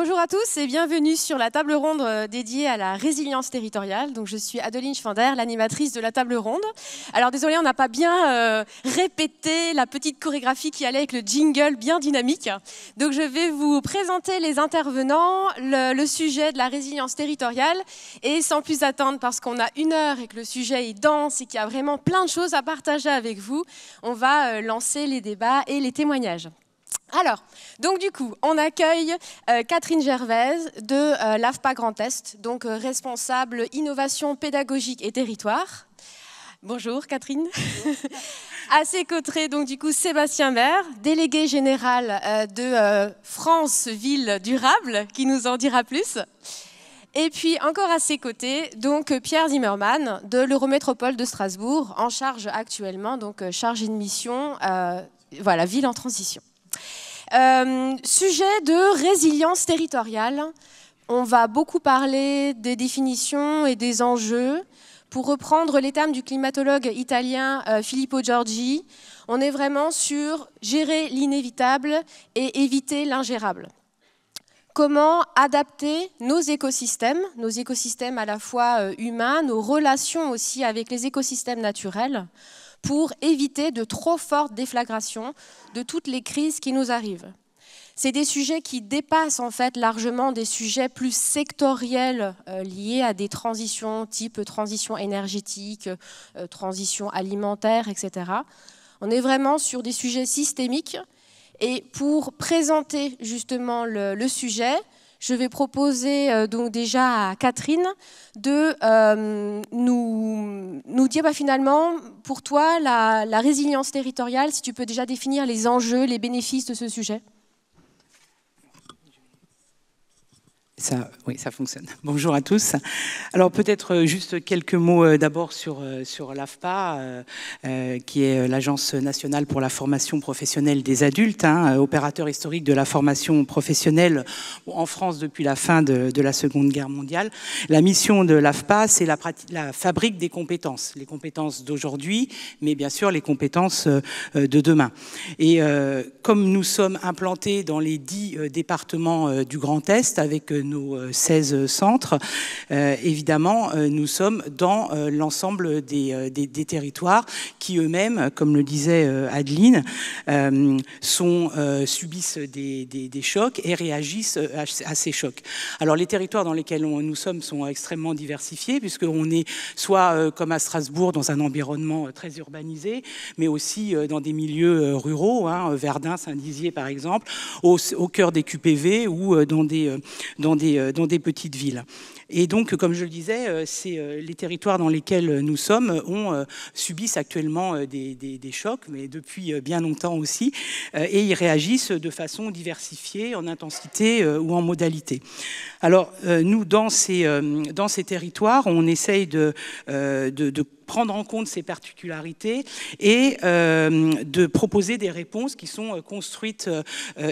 Bonjour à tous et bienvenue sur la table ronde dédiée à la résilience territoriale. Donc, je suis Adeline Schwander, l'animatrice de la table ronde. Alors désolé, on n'a pas bien répété la petite chorégraphie qui allait avec le jingle bien dynamique. Donc je vais vous présenter les intervenants, le sujet de la résilience territoriale. Et sans plus attendre, parce qu'on a 1 heure et que le sujet est dense et qu'il y a vraiment plein de choses à partager avec vous, on va lancer les débats et les témoignages. Alors, donc du coup, on accueille Catherine Gervaise de l'AFPA Grand Est, donc responsable innovation pédagogique et territoire. Bonjour Catherine. À ses côtés, donc du coup, Sébastien Vert, délégué général de France Ville Durable, qui nous en dira plus. Et puis encore à ses côtés, donc Pierre Zimmermann de l'Eurométropole de Strasbourg, en charge actuellement, donc chargé de mission, voilà, ville en transition. Sujet de résilience territoriale. On va beaucoup parler des définitions et des enjeux. Pour reprendre les termes du climatologue italien Filippo Giorgi, on est vraiment sur gérer l'inévitable et éviter l'ingérable. Comment adapter nos écosystèmes à la fois humains, nos relations aussi avec les écosystèmes naturels, pour éviter de trop fortes déflagrations de toutes les crises qui nous arrivent. C'est des sujets qui dépassent en fait largement des sujets plus sectoriels liés à des transitions type transition énergétique, transition alimentaire, etc. On est vraiment sur des sujets systémiques. Et pour présenter justement le sujet, je vais proposer donc déjà à Catherine de nous dire finalement, pour toi, la résilience territoriale, si tu peux déjà définir les enjeux, les bénéfices de ce sujet. Oui, ça fonctionne. Bonjour à tous. Alors peut-être juste quelques mots d'abord sur l'AFPA, qui est l'Agence nationale pour la formation professionnelle des adultes, opérateur historique de la formation professionnelle en France depuis la fin de la Seconde Guerre mondiale. La mission de l'AFPA, c'est la fabrique des compétences, les compétences d'aujourd'hui, mais bien sûr les compétences de demain. Et comme nous sommes implantés dans les 10 départements du Grand Est, avec nos 16 centres, évidemment, nous sommes dans l'ensemble des territoires qui eux-mêmes, comme le disait Adeline, subissent des chocs et réagissent à ces chocs. Alors les territoires dans lesquels nous sommes sont extrêmement diversifiés, puisqu'on est soit comme à Strasbourg dans un environnement très urbanisé, mais aussi dans des milieux ruraux, Verdun, Saint-Dizier par exemple, au cœur des QPV ou dans des petites villes. Et donc, comme je le disais, les territoires dans lesquels nous sommes subissent actuellement des chocs, mais depuis bien longtemps aussi, et ils réagissent de façon diversifiée, en intensité ou en modalité. Alors, nous, dans ces territoires, on essaye de prendre en compte ces particularités et de proposer des réponses qui sont construites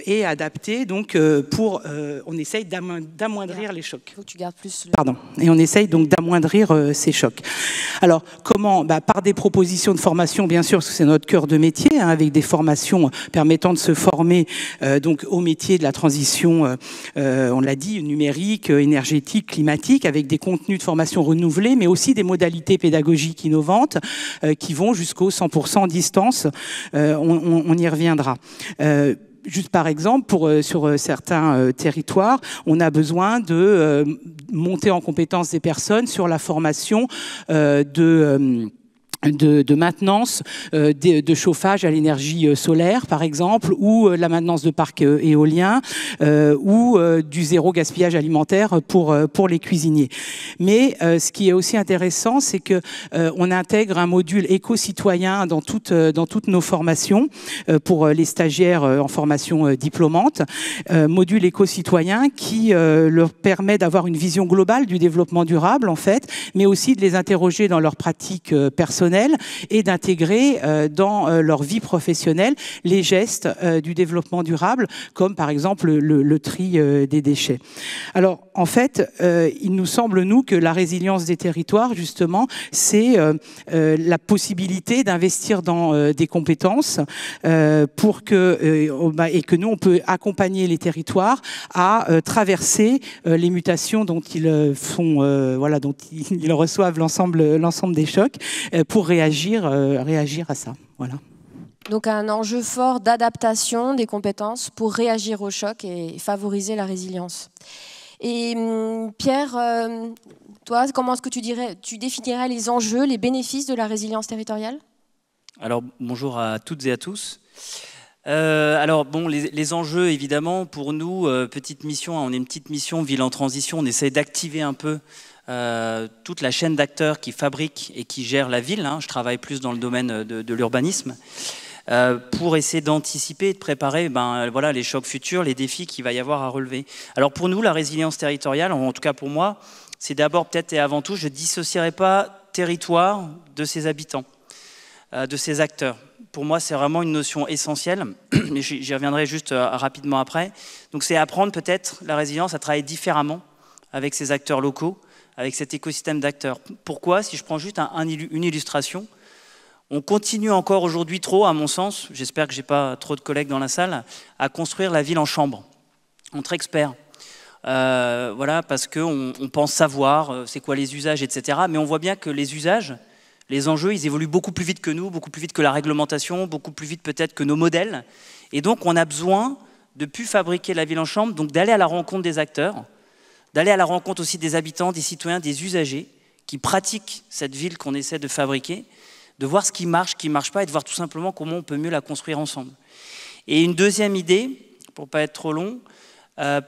et adaptées. Donc, on essaye d'amoindrir les chocs. Faut que tu gardes plus. Pardon. Et on essaye donc d'amoindrir ces chocs. Alors, comment ? Par des propositions de formation, bien sûr, parce que c'est notre cœur de métier, avec des formations permettant de se former donc au métier de la transition, on l'a dit, numérique, énergétique, climatique, avec des contenus de formation renouvelés, mais aussi des modalités pédagogiques innovantes qui vont jusqu'au 100% distance. On y reviendra. Juste par exemple, sur certains territoires, on a besoin de monter en compétence des personnes sur la formation de maintenance de chauffage à l'énergie solaire, par exemple, ou la maintenance de parcs éoliens, ou du zéro gaspillage alimentaire pour les cuisiniers. Mais ce qui est aussi intéressant, c'est que on intègre un module éco-citoyen dans toutes nos formations pour les stagiaires en formation diplômante, module éco-citoyen qui leur permet d'avoir une vision globale du développement durable, en fait, mais aussi de les interroger dans leurs pratiques personnelles personnel et d'intégrer dans leur vie professionnelle les gestes du développement durable, comme par exemple le tri des déchets. Alors, en fait, il nous semble, nous, que la résilience des territoires, justement, c'est la possibilité d'investir dans des compétences pour et que nous, on peut accompagner les territoires à traverser les mutations dont ils dont ils reçoivent l'ensemble des chocs pour réagir à ça. Voilà. Donc un enjeu fort d'adaptation des compétences pour réagir au choc et favoriser la résilience. Et Pierre, toi, comment est-ce que tu définirais les enjeux, les bénéfices de la résilience territoriale? Alors bonjour à toutes et à tous. Alors bon, les enjeux, évidemment, pour nous, petite mission, on est une petite mission ville en transition, on essaie d'activer un peu toute la chaîne d'acteurs qui fabriquent et qui gèrent la ville. Je travaille plus dans le domaine de l'urbanisme. Pour essayer d'anticiper et de préparer voilà, les chocs futurs, les défis qu'il va y avoir à relever. Alors pour nous, la résilience territoriale, en tout cas pour moi, c'est d'abord peut-être et avant tout, je ne dissocierai pas territoire de ses habitants, de ses acteurs. Pour moi, c'est vraiment une notion essentielle, mais j'y reviendrai juste rapidement après. Donc c'est apprendre peut-être la résilience à travailler différemment avec ces acteurs locaux, avec cet écosystème d'acteurs. Pourquoi? Si je prends juste une illustration, on continue encore aujourd'hui trop, à mon sens, j'espère que je n'ai pas trop de collègues dans la salle, à construire la ville en chambre, entre experts. Voilà, parce qu'on pense savoir c'est quoi les usages, etc. Mais on voit bien que les usages, les enjeux, ils évoluent beaucoup plus vite que nous, beaucoup plus vite que la réglementation, beaucoup plus vite peut-être que nos modèles. Et donc on a besoin de plus fabriquer la ville en chambre, donc d'aller à la rencontre des acteurs, d'aller à la rencontre aussi des habitants, des citoyens, des usagers qui pratiquent cette ville qu'on essaie de fabriquer, de voir ce qui marche pas, et de voir tout simplement comment on peut mieux la construire ensemble. Et une deuxième idée, pour ne pas être trop long,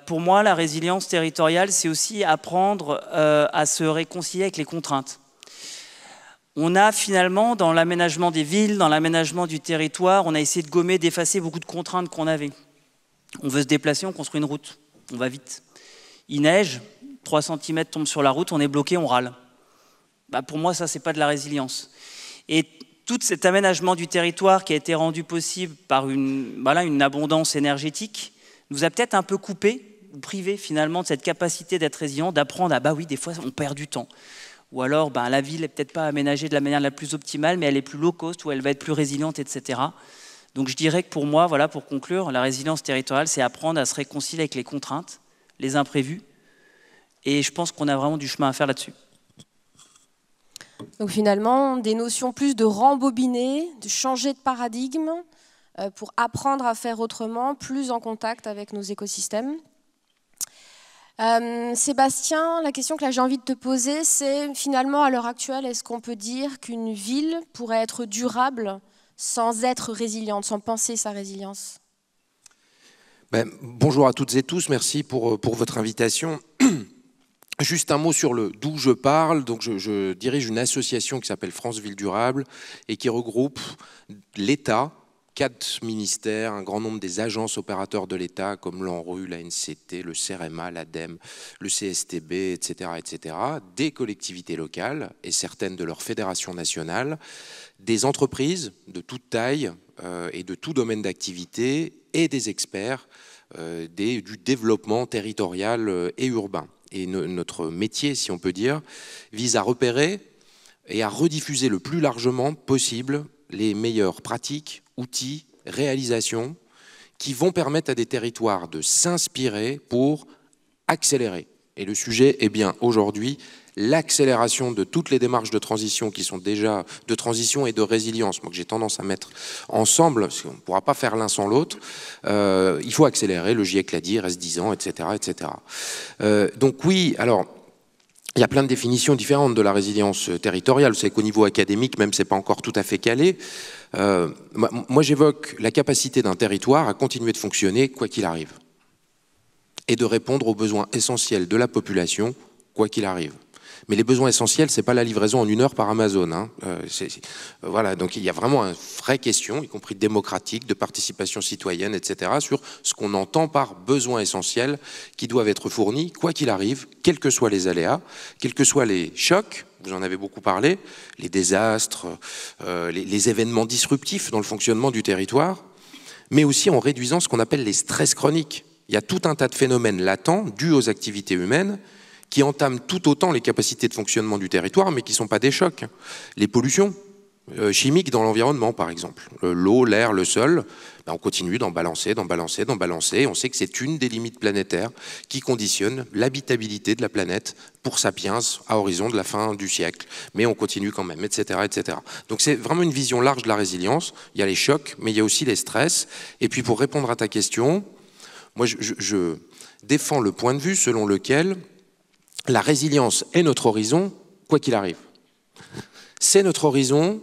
pour moi, la résilience territoriale, c'est aussi apprendre à se réconcilier avec les contraintes. On a finalement, dans l'aménagement des villes, dans l'aménagement du territoire, on a essayé de gommer, d'effacer beaucoup de contraintes qu'on avait. On veut se déplacer, on construit une route, on va vite. Il neige, 3 cm tombent sur la route, on est bloqué, on râle. Pour moi, ça, c'est pas de la résilience. Et tout cet aménagement du territoire qui a été rendu possible par une abondance énergétique nous a peut-être un peu coupé ou privé finalement de cette capacité d'être résilient, d'apprendre à oui, des fois on perd du temps. Ou alors la ville n'est peut-être pas aménagée de la manière la plus optimale, mais elle est plus low cost ou elle va être plus résiliente, etc. Donc je dirais que pour moi, voilà, pour conclure, la résilience territoriale, c'est apprendre à se réconcilier avec les contraintes, les imprévus. Et je pense qu'on a vraiment du chemin à faire là-dessus. Donc finalement, des notions plus de rembobiner, de changer de paradigme pour apprendre à faire autrement, plus en contact avec nos écosystèmes. Sébastien, la question que là j'ai envie de te poser, c'est finalement à l'heure actuelle, est-ce qu'on peut dire qu'une ville pourrait être durable sans être résiliente, sans penser sa résilience? Bonjour à toutes et tous, merci pour votre invitation. Juste un mot sur d'où je parle. Donc je dirige une association qui s'appelle France Ville Durable et qui regroupe l'État, 4 ministères, un grand nombre des agences opérateurs de l'État comme l'ANRU, l'ANCT, le CEREMA, l'ADEME, le CSTB, etc., des collectivités locales et certaines de leurs fédérations nationales, des entreprises de toute taille et de tout domaine d'activité et des experts du développement territorial et urbain. Et notre métier, si on peut dire, vise à repérer et à rediffuser le plus largement possible les meilleures pratiques, outils, réalisations qui vont permettre à des territoires de s'inspirer pour accélérer. Et le sujet est bien aujourd'hui l'accélération de toutes les démarches de transition qui sont déjà de transition et de résilience, moi que j'ai tendance à mettre ensemble, parce qu'on ne pourra pas faire l'un sans l'autre. Il faut accélérer, le GIEC l'a dit, il reste 10 ans, etc. Donc oui, alors il y a plein de définitions différentes de la résilience territoriale. Vous savez qu'au niveau académique, même c'est pas encore tout à fait calé. Moi j'évoque la capacité d'un territoire à continuer de fonctionner quoi qu'il arrive et de répondre aux besoins essentiels de la population quoi qu'il arrive. Mais les besoins essentiels, c'est pas la livraison en 1 heure par Amazon. Hein. Voilà, donc il y a vraiment une vraie question, y compris démocratique, de participation citoyenne, etc., sur ce qu'on entend par besoins essentiels qui doivent être fournis, quoi qu'il arrive, quels que soient les aléas, quels que soient les chocs, vous en avez beaucoup parlé, les désastres, les événements disruptifs dans le fonctionnement du territoire, mais aussi en réduisant ce qu'on appelle les stress chroniques. Il y a tout un tas de phénomènes latents dus aux activités humaines qui entament tout autant les capacités de fonctionnement du territoire, mais qui ne sont pas des chocs. Les pollutions chimiques dans l'environnement, par exemple. L'eau, l'air, le sol, on continue d'en balancer, d'en balancer, d'en balancer. On sait que c'est une des limites planétaires qui conditionne l'habitabilité de la planète pour Sapiens à horizon de la fin du siècle. Mais on continue quand même, etc. etc. Donc c'est vraiment une vision large de la résilience. Il y a les chocs, mais il y a aussi les stress. Et puis pour répondre à ta question, moi je défends le point de vue selon lequel la résilience est notre horizon, quoi qu'il arrive. C'est notre horizon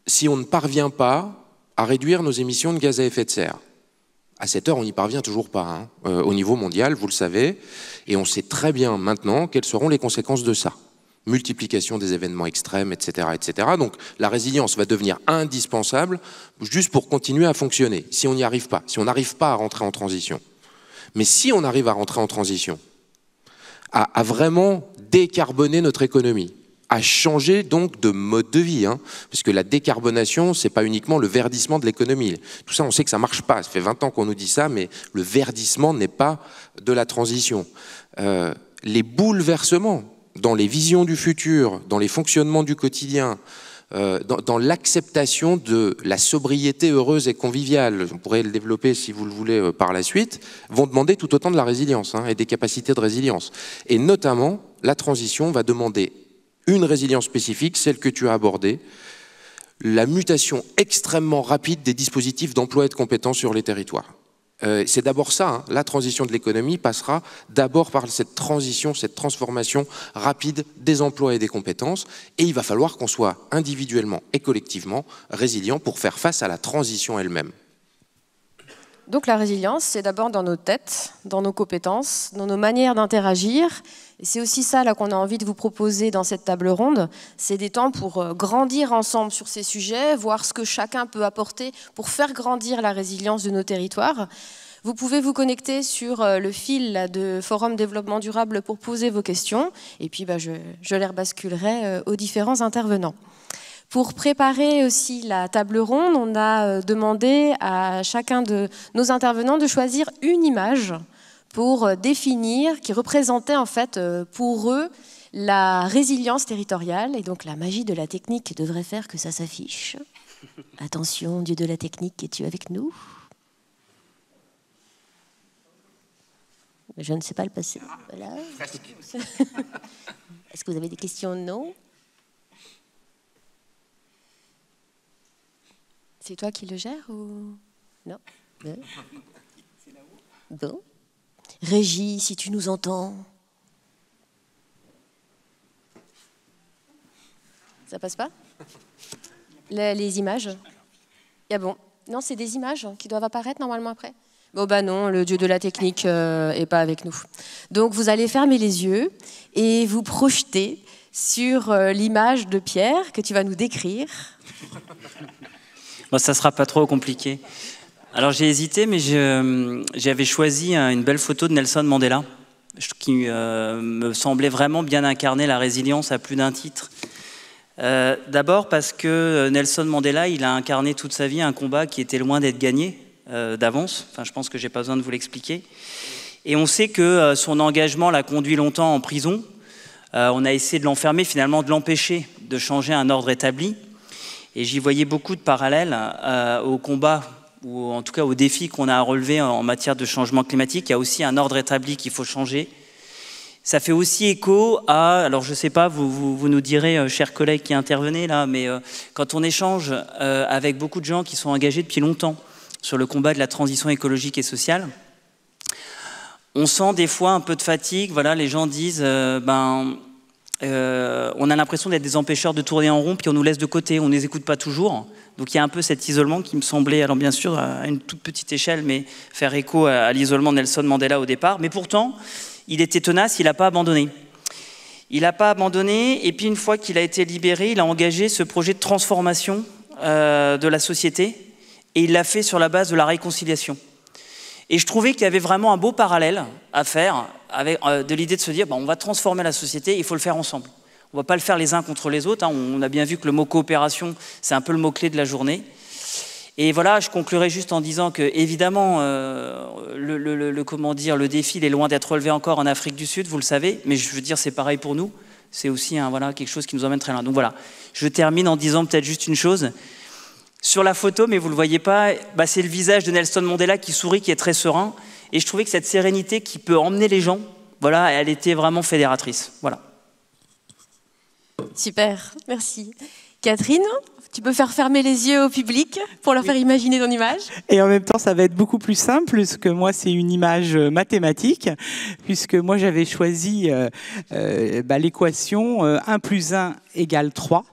si on ne parvient pas à réduire nos émissions de gaz à effet de serre. À cette heure, on n'y parvient toujours pas, au niveau mondial, vous le savez, et on sait très bien maintenant quelles seront les conséquences de ça. Multiplication des événements extrêmes, etc., etc. Donc la résilience va devenir indispensable juste pour continuer à fonctionner, si on n'y arrive pas, si on n'arrive pas à rentrer en transition. Mais si on arrive à rentrer en transition, à vraiment décarboner notre économie, à changer donc de mode de vie, parce que la décarbonation, c'est pas uniquement le verdissement de l'économie. Tout ça, on sait que ça marche pas. Ça fait 20 ans qu'on nous dit ça, mais le verdissement n'est pas de la transition. Les bouleversements dans les visions du futur, dans les fonctionnements du quotidien, dans l'acceptation de la sobriété heureuse et conviviale, on pourrait le développer si vous le voulez par la suite, vont demander tout autant de la résilience et des capacités de résilience. Et notamment, la transition va demander une résilience spécifique, celle que tu as abordée, la mutation extrêmement rapide des dispositifs d'emploi et de compétences sur les territoires. C'est d'abord ça, la transition de l'économie passera d'abord par cette transition, cette transformation rapide des emplois et des compétences, et il va falloir qu'on soit individuellement et collectivement résilients pour faire face à la transition elle-même. Donc la résilience, c'est d'abord dans nos têtes, dans nos compétences, dans nos manières d'interagir. Et c'est aussi ça là qu'on a envie de vous proposer dans cette table ronde. C'est des temps pour grandir ensemble sur ces sujets, voir ce que chacun peut apporter pour faire grandir la résilience de nos territoires. Vous pouvez vous connecter sur le fil là, de Forum Développement Durable pour poser vos questions. Et puis je les rebasculerai aux différents intervenants. Pour préparer aussi la table ronde, on a demandé à chacun de nos intervenants de choisir une image pour définir, qui représentait en fait pour eux la résilience territoriale. Et donc la magie de la technique devrait faire que ça s'affiche. Attention, Dieu de la technique, es-tu avec nous? Je ne sais pas le passer. Voilà. Est-ce que vous avez des questions? Non. C'est toi qui le gères ou non? Bon. Régie, si tu nous entends. Ça passe pas? Les images? Ah bon? Non, c'est des images qui doivent apparaître normalement après. Bon bah non, le dieu de la technique est pas avec nous. Donc vous allez fermer les yeux et vous projeter sur l'image de Pierre que tu vas nous décrire. Bon, ça ne sera pas trop compliqué. Alors j'ai hésité, mais j'avais choisi une belle photo de Nelson Mandela, qui me semblait vraiment bien incarner la résilience à plus d'un titre. D'abord parce que Nelson Mandela, il a incarné toute sa vie un combat qui était loin d'être gagné d'avance. Enfin, je pense que je n'ai pas besoin de vous l'expliquer. Et on sait que son engagement l'a conduit longtemps en prison. On a essayé de l'enfermer, finalement de l'empêcher de changer un ordre établi. Et j'y voyais beaucoup de parallèles au combat, ou en tout cas aux défis qu'on a à relever en matière de changement climatique. Il y a aussi un ordre établi qu'il faut changer. Ça fait aussi écho à, alors je ne sais pas, vous nous direz, chers collègues qui intervenez là, mais quand on échange avec beaucoup de gens qui sont engagés depuis longtemps sur le combat de la transition écologique et sociale, on sent des fois un peu de fatigue. Voilà, les gens disent, on a l'impression d'être des empêcheurs de tourner en rond, puis on nous laisse de côté, on ne les écoute pas toujours. Donc il y a un peu cet isolement qui me semblait, alors bien sûr à une toute petite échelle, mais faire écho à l'isolement de Nelson Mandela au départ. Mais pourtant, il était tenace, il n'a pas abandonné. Il n'a pas abandonné, et puis une fois qu'il a été libéré, il a engagé ce projet de transformation de la société, et il l'a fait sur la base de la réconciliation. Et je trouvais qu'il y avait vraiment un beau parallèle à faire avec, de l'idée de se dire on va transformer la société, il faut le faire ensemble. On ne va pas le faire les uns contre les autres. Hein. On a bien vu que le mot coopération, c'est un peu le mot-clé de la journée. Et voilà, je conclurai juste en disant que, évidemment, comment dire, le défi il est loin d'être relevé encore en Afrique du Sud, vous le savez, mais je veux dire, c'est pareil pour nous. C'est aussi voilà, quelque chose qui nous emmène très loin. Donc voilà, je termine en disant peut-être juste une chose. Sur la photo, mais vous ne le voyez pas, c'est le visage de Nelson Mandela qui sourit, qui est très serein. Et je trouvais que cette sérénité qui peut emmener les gens, voilà, elle était vraiment fédératrice. Voilà. Super, merci. Catherine, tu peux faire fermer les yeux au public pour leur faire imaginer ton image. Et en même temps, ça va être beaucoup plus simple, parce que moi, c'est une image mathématique, puisque moi, j'avais choisi l'équation 1 + 1 = 3.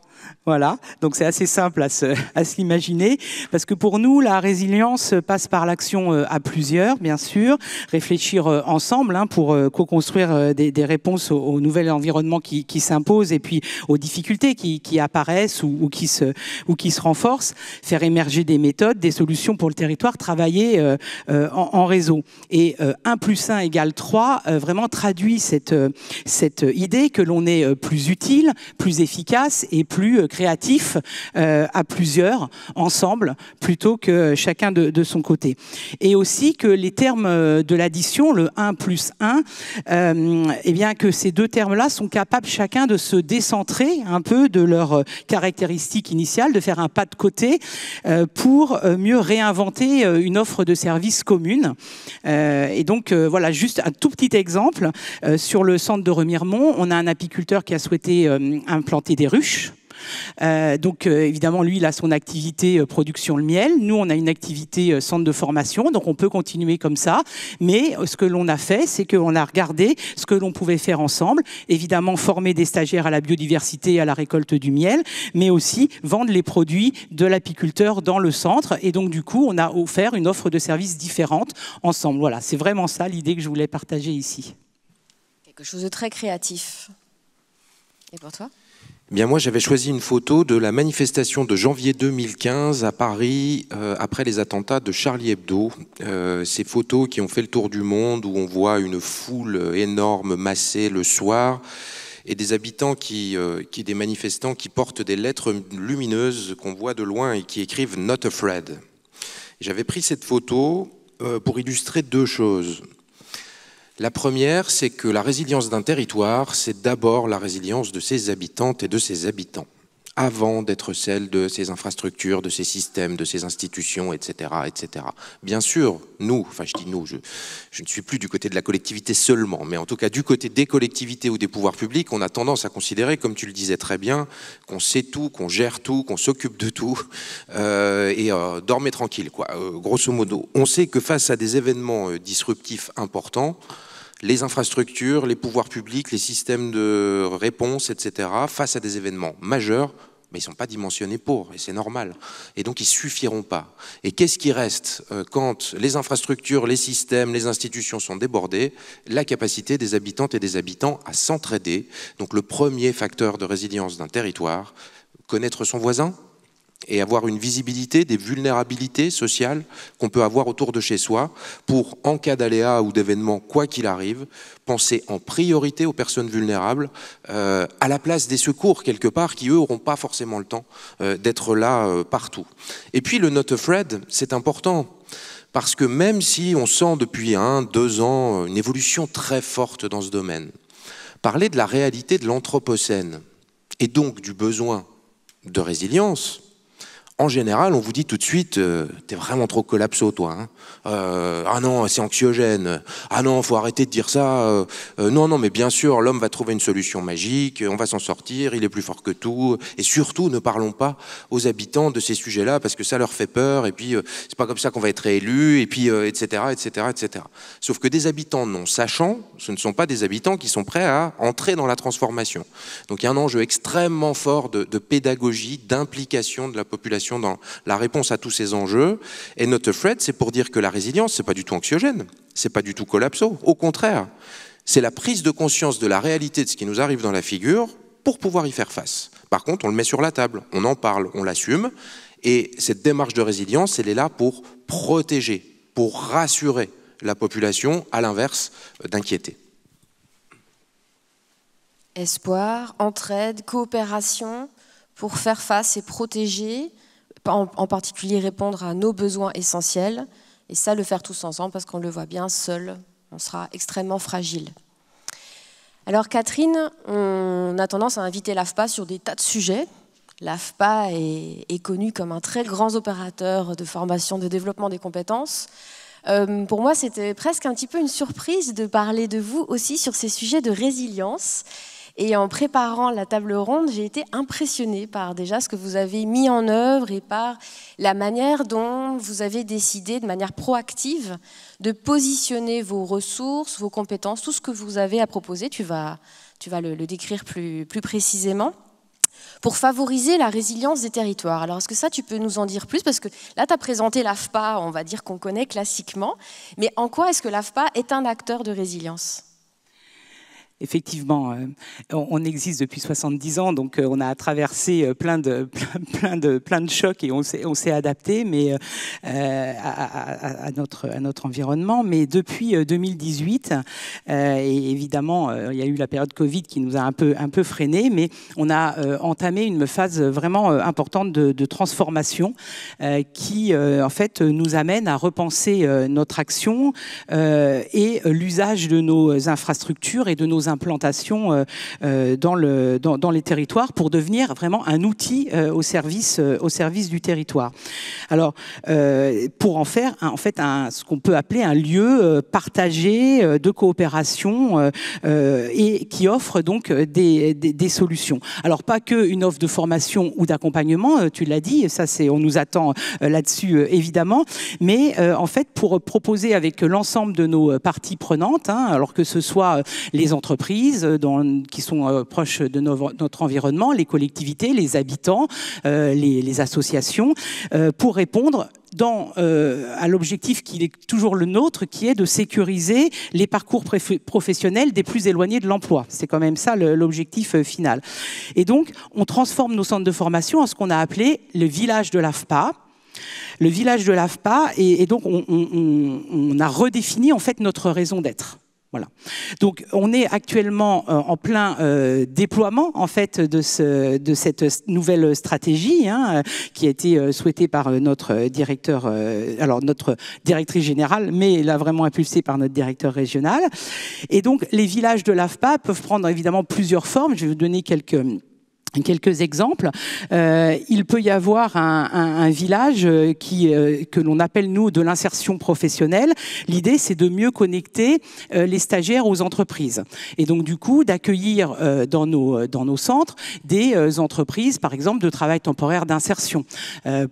Voilà, donc c'est assez simple à se l'imaginer, parce que pour nous, la résilience passe par l'action à plusieurs, bien sûr, réfléchir ensemble pour co-construire des réponses au nouvel environnement qui s'imposent et puis aux difficultés qui apparaissent ou qui se renforcent, faire émerger des méthodes, des solutions pour le territoire, travailler en réseau. Et 1 + 1 = 3 vraiment traduit cette idée que l'on est plus utile, plus efficace et plus créatif à plusieurs, ensemble, plutôt que chacun de son côté. Et aussi que les termes de l'addition, le 1 + 1, eh bien que ces deux termes-là sont capables chacun de se décentrer un peu de leurs caractéristiques initiales, de faire un pas de côté pour mieux réinventer une offre de services commune. Et donc, voilà, juste un tout petit exemple. Sur le centre de Remiremont, on a un apiculteur qui a souhaité implanter des ruches. Donc évidemment, lui, il a son activité production le miel. Nous, on a une activité centre de formation, donc on peut continuer comme ça. Mais ce que l'on a fait, c'est qu'on a regardé ce que l'on pouvait faire ensemble. Évidemment, former des stagiaires à la biodiversité et à la récolte du miel, mais aussi vendre les produits de l'apiculteur dans le centre. Et donc, du coup, on a offert une offre de services différente ensemble. Voilà, c'est vraiment ça l'idée que je voulais partager ici. Quelque chose de très créatif. Et pour toi ? Bien, moi, j'avais choisi une photo de la manifestation de janvier 2015 à Paris, après les attentats de Charlie Hebdo. Ces photos qui ont fait le tour du monde, où on voit une foule énorme massée le soir, et des habitants des manifestants qui portent des lettres lumineuses qu'on voit de loin et qui écrivent « Not afraid ». J'avais pris cette photo pour illustrer deux choses. La première, c'est que la résilience d'un territoire, c'est d'abord la résilience de ses habitantes et de ses habitants, avant d'être celle de ses infrastructures, de ses systèmes, de ses institutions, etc., etc. Bien sûr, nous, enfin je dis nous, je ne suis plus du côté de la collectivité seulement, mais en tout cas du côté des collectivités ou des pouvoirs publics, on a tendance à considérer, comme tu le disais très bien, qu'on sait tout, qu'on gère tout, qu'on s'occupe de tout, et dormez tranquille, quoi. Grosso modo, on sait que face à des événements disruptifs importants, les infrastructures, les pouvoirs publics, les systèmes de réponse, etc., face à des événements majeurs, mais ils ne sont pas dimensionnés pour, et c'est normal. Et donc, ils ne suffiront pas. Et qu'est-ce qui reste quand les infrastructures, les systèmes, les institutions sont débordés? La capacité des habitantes et des habitants à s'entraider. Donc, le premier facteur de résilience d'un territoire, connaître son voisin, et avoir une visibilité des vulnérabilités sociales qu'on peut avoir autour de chez soi pour, en cas d'aléa ou d'événement, quoi qu'il arrive, penser en priorité aux personnes vulnérables à la place des secours, quelque part, qui, eux, n'auront pas forcément le temps d'être là partout. Et puis, le Not Afraid, c'est important. Parce que même si on sent depuis 1-2 ans une évolution très forte dans ce domaine, parler de la réalité de l'anthropocène et donc du besoin de résilience, en général, on vous dit tout de suite, t'es vraiment trop collapso, toi. Hein. Ah non, c'est anxiogène. Ah non, faut arrêter de dire ça. Non, mais bien sûr, l'homme va trouver une solution magique. On va s'en sortir. Il est plus fort que tout. Et surtout, ne parlons pas aux habitants de ces sujets-là parce que ça leur fait peur. Et puis, c'est pas comme ça qu'on va être réélu. Et puis, etc., etc., etc. Sauf que des habitants non sachants, ce ne sont pas des habitants qui sont prêts à entrer dans la transformation. Donc, il y a un enjeu extrêmement fort de pédagogie, d'implication de la population dans la réponse à tous ces enjeux. Et Not Afraid, c'est pour dire que la résilience, c'est pas du tout anxiogène, c'est pas du tout collapso. Au contraire, c'est la prise de conscience de la réalité de ce qui nous arrive dans la figure pour pouvoir y faire face. Par contre, on le met sur la table, on en parle, on l'assume. Et cette démarche de résilience, elle est là pour protéger, pour rassurer la population, à l'inverse d'inquiéter. espoir, entraide, coopération pour faire face et protéger, en particulier répondre à nos besoins essentiels, et ça, le faire tous ensemble, parce qu'on le voit bien, seul, on sera extrêmement fragile. Alors Catherine, on a tendance à inviter l'AFPA sur des tas de sujets. L'AFPA est connue comme un très grand opérateur de formation, de développement des compétences. Pour moi, c'était presque un petit peu une surprise de parler de vous aussi sur ces sujets de résilience. Et en préparant la table ronde, j'ai été impressionnée par déjà ce que vous avez mis en œuvre et par la manière dont vous avez décidé de manière proactive de positionner vos ressources, vos compétences, tout ce que vous avez à proposer. Tu vas le décrire plus précisément, pour favoriser la résilience des territoires. Alors, est-ce que ça, tu peux nous en dire plus? Parce que là, tu as présenté l'AFPA, on va dire qu'on connaît classiquement, mais en quoi est-ce que l'AFPA est un acteur de résilience? Effectivement, on existe depuis 70 ans, donc on a traversé plein de chocs et on s'est adapté, mais à notre environnement. Mais depuis 2018, et évidemment, il y a eu la période Covid qui nous a un peu freiné, mais on a entamé une phase vraiment importante de transformation qui, en fait, nous amène à repenser notre action et l'usage de nos infrastructures et de nos implantations dans les territoires pour devenir vraiment un outil au service du territoire. Alors, pour en faire en fait ce qu'on peut appeler un lieu partagé de coopération et qui offre donc des solutions. Alors, pas qu'une offre de formation ou d'accompagnement, tu l'as dit, ça on nous attend là-dessus évidemment, mais en fait pour proposer avec l'ensemble de nos parties prenantes, alors que ce soit les entreprises qui sont proches de notre environnement, les collectivités, les habitants, les associations, pour répondre à l'objectif qui est toujours le nôtre, qui est de sécuriser les parcours professionnels des plus éloignés de l'emploi. C'est quand même ça l'objectif final. Et donc, on transforme nos centres de formation en ce qu'on a appelé le village de l'AFPA. Le village de l'AFPA, et donc on a redéfini en fait notre raison d'être. Voilà. Donc, on est actuellement en plein déploiement en fait de cette nouvelle stratégie qui a été souhaitée par notre directeur, alors notre directrice générale, mais là vraiment impulsée par notre directeur régional. Et donc, les villages de l'AFPA peuvent prendre évidemment plusieurs formes. Je vais vous donner quelques exemples. Il peut y avoir un village que l'on appelle, nous, de l'insertion professionnelle. L'idée, c'est de mieux connecter les stagiaires aux entreprises. Et donc, du coup, d'accueillir dans nos centres des entreprises, par exemple, de travail temporaire d'insertion,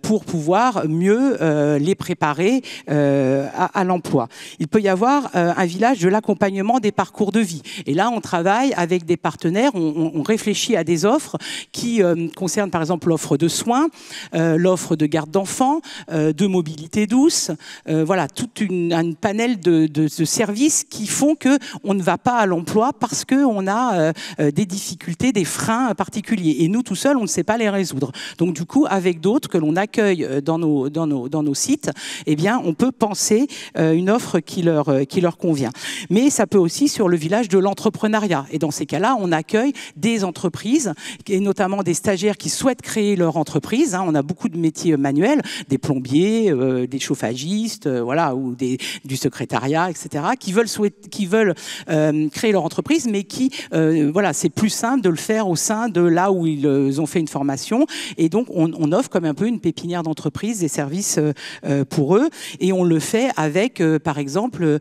pour pouvoir mieux les préparer à l'emploi. Il peut y avoir un village de l'accompagnement des parcours de vie. Et là, on travaille avec des partenaires, on réfléchit à des offres qui concerne par exemple l'offre de soins, l'offre de garde d'enfants, de mobilité douce, voilà, toute un panel de services qui font qu'on ne va pas à l'emploi parce qu'on a des difficultés, des freins particuliers. Et nous, tout seuls, on ne sait pas les résoudre. Donc du coup, avec d'autres que l'on accueille dans nos sites, eh bien, on peut penser une offre qui leur convient. Mais ça peut aussi sur le village de l'entrepreneuriat. Et dans ces cas-là, on accueille des entreprises, et notamment des stagiaires qui souhaitent créer leur entreprise. On a beaucoup de métiers manuels, des plombiers, des chauffagistes, voilà, ou du secrétariat, etc., qui veulent créer leur entreprise, mais qui, voilà, c'est plus simple de le faire au sein de là où ils ont fait une formation. Et donc, on offre comme un peu une pépinière d'entreprise, des services pour eux. Et on le fait avec, par exemple,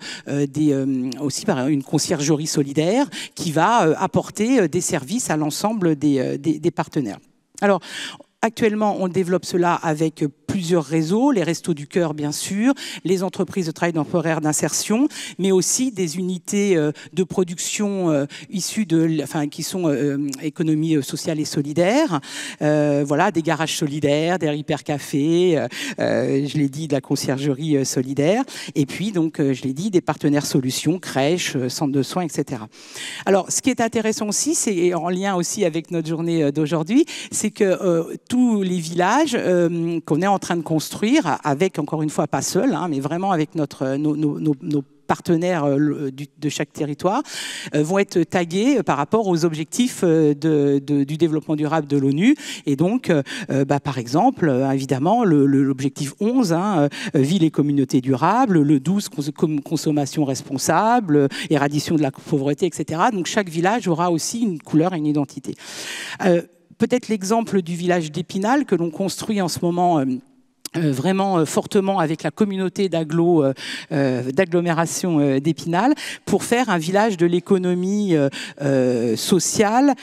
aussi une conciergerie solidaire qui va apporter des services à l'ensemble des partenaires. Alors, actuellement, on développe cela avec plusieurs réseaux, les Restos du Cœur, bien sûr, les entreprises de travail temporaire d'insertion, mais aussi des unités de production issues qui sont économie sociale et solidaire. Voilà, des garages solidaires, des hypercafés, je l'ai dit, de la conciergerie solidaire, et puis, donc, je l'ai dit, des partenaires solutions, crèches, centres de soins, etc. Alors, ce qui est intéressant aussi, c'est en lien aussi avec notre journée d'aujourd'hui, c'est que tous les villages qu'on est en train de construire, avec, encore une fois, pas seul, mais vraiment avec nos partenaires de chaque territoire vont être tagués par rapport aux objectifs du développement durable de l'ONU. Et donc, par exemple, évidemment, l'objectif 11, ville et communauté durable, le 12, consommation responsable, éradication de la pauvreté, etc. Donc chaque village aura aussi une couleur et une identité. Peut-être l'exemple du village d'Épinal que l'on construit en ce moment vraiment fortement avec la communauté d'agglomération d'Épinal pour faire un village de l'économie sociale,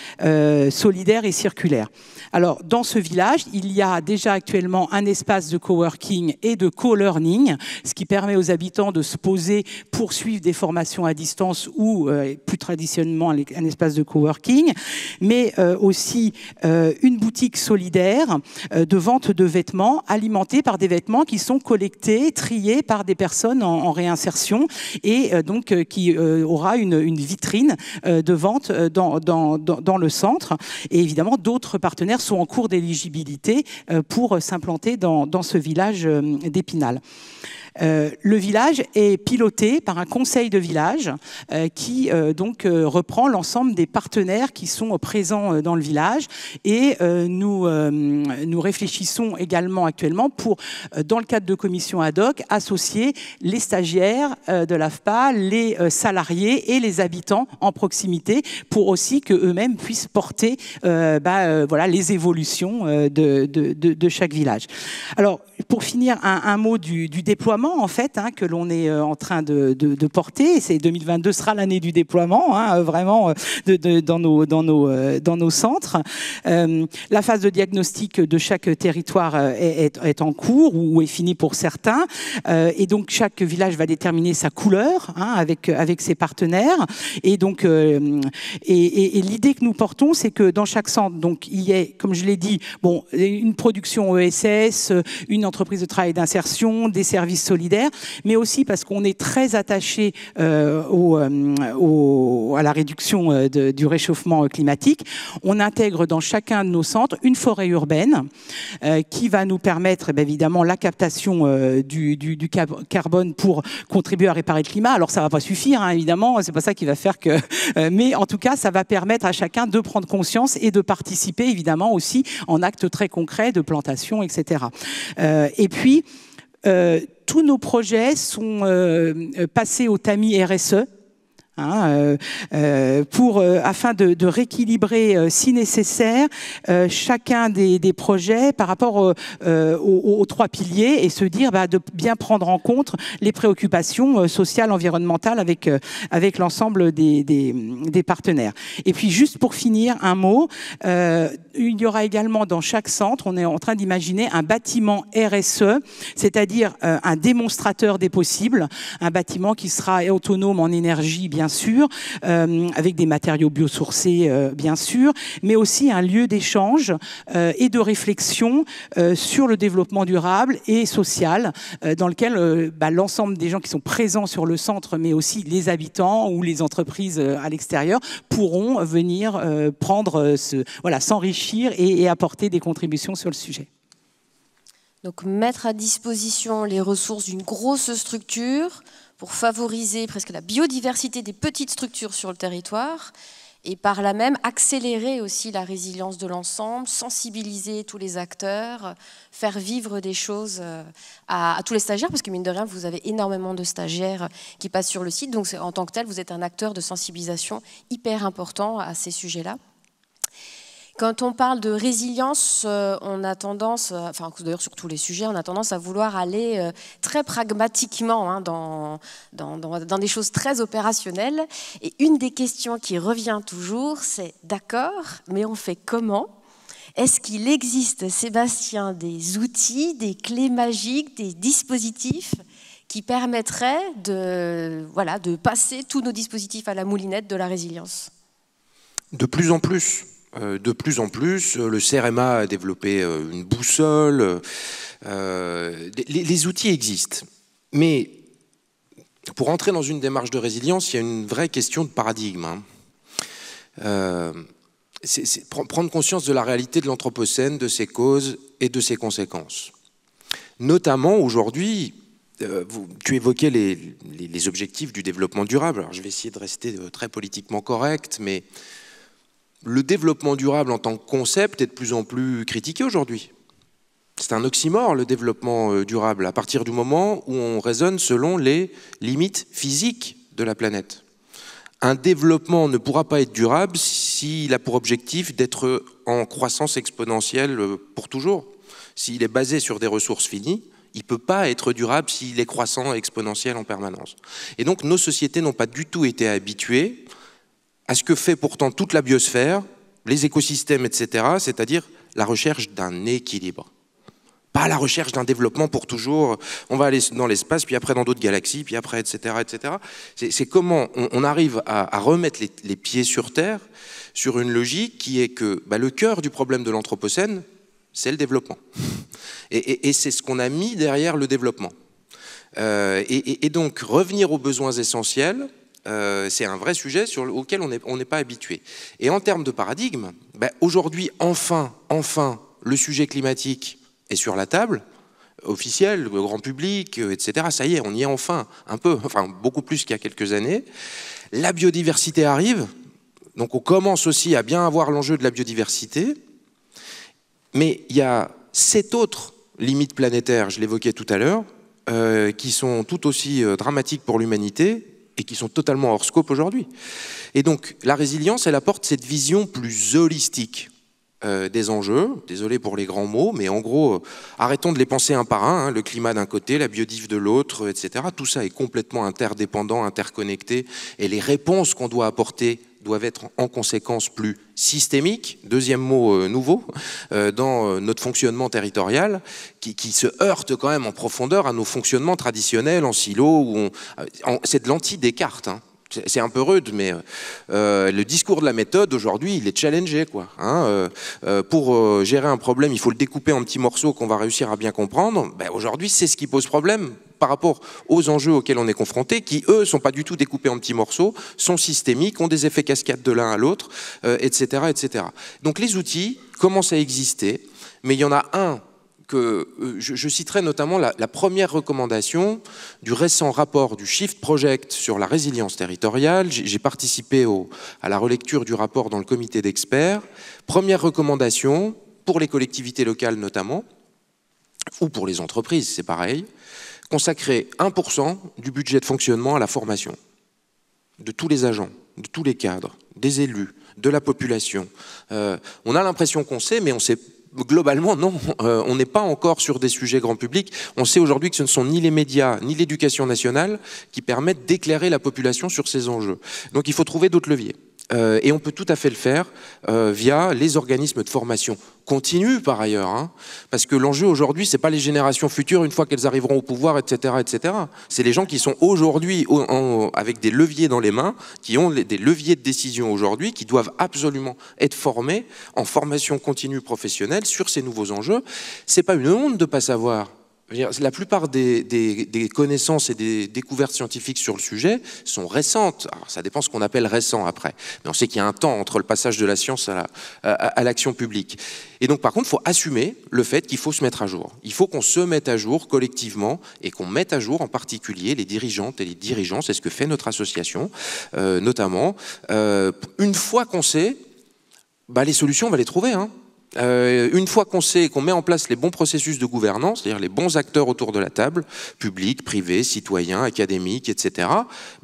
solidaire et circulaire. Alors, dans ce village, il y a déjà actuellement un espace de coworking et de co-learning, ce qui permet aux habitants de se poser pour suivre des formations à distance ou, plus traditionnellement, un espace de coworking, mais aussi une boutique solidaire de vente de vêtements alimentés par des vêtements qui sont collectés, triés par des personnes en réinsertion et donc qui aura une vitrine de vente dans le centre. Et évidemment, d'autres partenaires sont en cours d'éligibilité pour s'implanter dans ce village d'Épinal. Le village est piloté par un conseil de village qui donc reprend l'ensemble des partenaires qui sont présents dans le village et nous réfléchissons également actuellement pour, dans le cadre de commissions ad hoc, associer les stagiaires de l'AFPA, les salariés et les habitants en proximité pour aussi qu'eux-mêmes puissent porter voilà, les évolutions de chaque village. Alors, pour finir, un mot du déploiement en fait, que l'on est en train de porter. C'est 2022 sera l'année du déploiement, vraiment dans nos centres. La phase de diagnostic de chaque territoire est en cours ou est finie pour certains, et donc chaque village va déterminer sa couleur avec ses partenaires. Et donc, et l'idée que nous portons, c'est que dans chaque centre, donc il y ait, comme je l'ai dit, bon, une production ESS, une entreprise de travail d'insertion, des services solidaires, mais aussi parce qu'on est très attaché à la réduction du réchauffement climatique. On intègre dans chacun de nos centres une forêt urbaine qui va nous permettre évidemment la captation du carbone pour contribuer à réparer le climat. Alors ça ne va pas suffire, évidemment, c'est pas ça qui va faire que... mais en tout cas, ça va permettre à chacun de prendre conscience et de participer évidemment aussi en actes très concrets de plantation, etc. Et puis, tous nos projets sont passés au tamis RSE. Afin de rééquilibrer, si nécessaire, chacun des projets par rapport aux trois piliers et se dire de bien prendre en compte les préoccupations sociales, environnementales avec l'ensemble des partenaires. Et puis juste pour finir, un mot, il y aura également dans chaque centre, on est en train d'imaginer un bâtiment RSE, c'est-à-dire un démonstrateur des possibles, un bâtiment qui sera autonome en énergie, bien sûr, avec des matériaux biosourcés, bien sûr, mais aussi un lieu d'échange et de réflexion sur le développement durable et social, dans lequel l'ensemble des gens qui sont présents sur le centre, mais aussi les habitants ou les entreprises à l'extérieur, pourront venir s'enrichir et apporter des contributions sur le sujet. Donc mettre à disposition les ressources d'une grosse structure pour favoriser presque la biodiversité des petites structures sur le territoire et par là même accélérer aussi la résilience de l'ensemble, sensibiliser tous les acteurs, faire vivre des choses à tous les stagiaires, parce que mine de rien, vous avez énormément de stagiaires qui passent sur le site, donc en tant que tel, vous êtes un acteur de sensibilisation hyper important à ces sujets-là. Quand on parle de résilience, on a tendance, enfin d'ailleurs sur tous les sujets, on a tendance à vouloir aller très pragmatiquement dans des choses très opérationnelles. Et une des questions qui revient toujours, c'est d'accord, mais on fait comment ? Est-ce qu'il existe, Sébastien, des outils, des clés magiques, des dispositifs qui permettraient de passer tous nos dispositifs à la moulinette de la résilience ? De plus en plus. Le CEREMA a développé une boussole. Les outils existent. Mais pour entrer dans une démarche de résilience, il y a une vraie question de paradigme. C'est prendre conscience de la réalité de l'Anthropocène, de ses causes et de ses conséquences. Notamment aujourd'hui, tu évoquais les objectifs du développement durable. Alors, je vais essayer de rester très politiquement correct, mais le développement durable en tant que concept est de plus en plus critiqué aujourd'hui. C'est un oxymore, le développement durable, à partir du moment où on raisonne selon les limites physiques de la planète. Un développement ne pourra pas être durable s'il a pour objectif d'être en croissance exponentielle pour toujours. S'il est basé sur des ressources finies, il ne peut pas être durable s'il est croissant et exponentiel en permanence. Et donc nos sociétés n'ont pas du tout été habituées à ce que fait pourtant toute la biosphère, les écosystèmes, etc., c'est-à-dire la recherche d'un équilibre. Pas la recherche d'un développement pour toujours, on va aller dans l'espace, puis après dans d'autres galaxies, puis après, etc. etc. C'est comment on arrive à remettre les pieds sur Terre sur une logique qui est que le cœur du problème de l'Anthropocène, c'est le développement. Et c'est ce qu'on a mis derrière le développement. Et donc, revenir aux besoins essentiels, c'est un vrai sujet auquel on n'est pas habitué. Et en termes de paradigme, aujourd'hui, enfin, le sujet climatique est sur la table, officielle, le grand public, etc. Ça y est, on y est enfin, un peu, enfin beaucoup plus qu'il y a quelques années. La biodiversité arrive, donc on commence aussi à bien avoir l'enjeu de la biodiversité, mais il y a 7 autres limites planétaires, je l'évoquais tout à l'heure, qui sont tout aussi dramatiques pour l'humanité et qui sont totalement hors scope aujourd'hui. Et donc la résilience, elle apporte cette vision plus holistique des enjeux, désolé pour les grands mots, mais en gros, arrêtons de les penser un par un, le climat d'un côté, la biodive de l'autre, etc. Tout ça est complètement interdépendant, interconnecté, et les réponses qu'on doit apporter doivent être en conséquence plus systémiques, deuxième mot nouveau, dans notre fonctionnement territorial, qui se heurte quand même en profondeur à nos fonctionnements traditionnels en silo, où c'est de l'anti-Descartes, hein. C'est un peu rude, mais le discours de la méthode, aujourd'hui, il est challengé, quoi. Pour gérer un problème, il faut le découper en petits morceaux qu'on va réussir à bien comprendre. Aujourd'hui, c'est ce qui pose problème par rapport aux enjeux auxquels on est confronté, qui, eux, sont pas du tout découpés en petits morceaux, sont systémiques, ont des effets cascades de l'un à l'autre, etc., etc. Donc les outils commencent à exister, mais il y en a un que je citerai notamment la première recommandation du récent rapport du Shift Project sur la résilience territoriale. J'ai participé à la relecture du rapport dans le comité d'experts. Première recommandation, pour les collectivités locales notamment, ou pour les entreprises, c'est pareil, consacrer 1% du budget de fonctionnement à la formation de tous les agents, de tous les cadres, des élus, de la population. On a l'impression qu'on sait, mais on sait globalement, non, on n'est pas encore sur des sujets grand public. On sait aujourd'hui que ce ne sont ni les médias, ni l'éducation nationale qui permettent d'éclairer la population sur ces enjeux. Donc il faut trouver d'autres leviers. Et on peut tout à fait le faire via les organismes de formation continue par ailleurs, hein, parce que l'enjeu aujourd'hui, c'est pas les générations futures une fois qu'elles arriveront au pouvoir, etc., etc. C'est les gens qui sont aujourd'hui avec des leviers dans les mains, qui ont des leviers de décision aujourd'hui, qui doivent absolument être formés en formation continue professionnelle sur ces nouveaux enjeux. C'est pas une honte de pas savoir. La plupart des connaissances et des découvertes scientifiques sur le sujet sont récentes. Alors, ça dépend ce qu'on appelle récent après. Mais on sait qu'il y a un temps entre le passage de la science à l'action publique. Et donc, par contre, il faut assumer le fait qu'il faut se mettre à jour. Il faut qu'on se mette à jour collectivement et qu'on mette à jour en particulier les dirigeantes et les dirigeants. C'est ce que fait notre association, notamment. Une fois qu'on sait, les solutions, on va les trouver, hein. Une fois qu'on sait qu'on met en place les bons processus de gouvernance, c'est-à-dire les bons acteurs autour de la table, publics, privés, citoyens, académiques, etc.,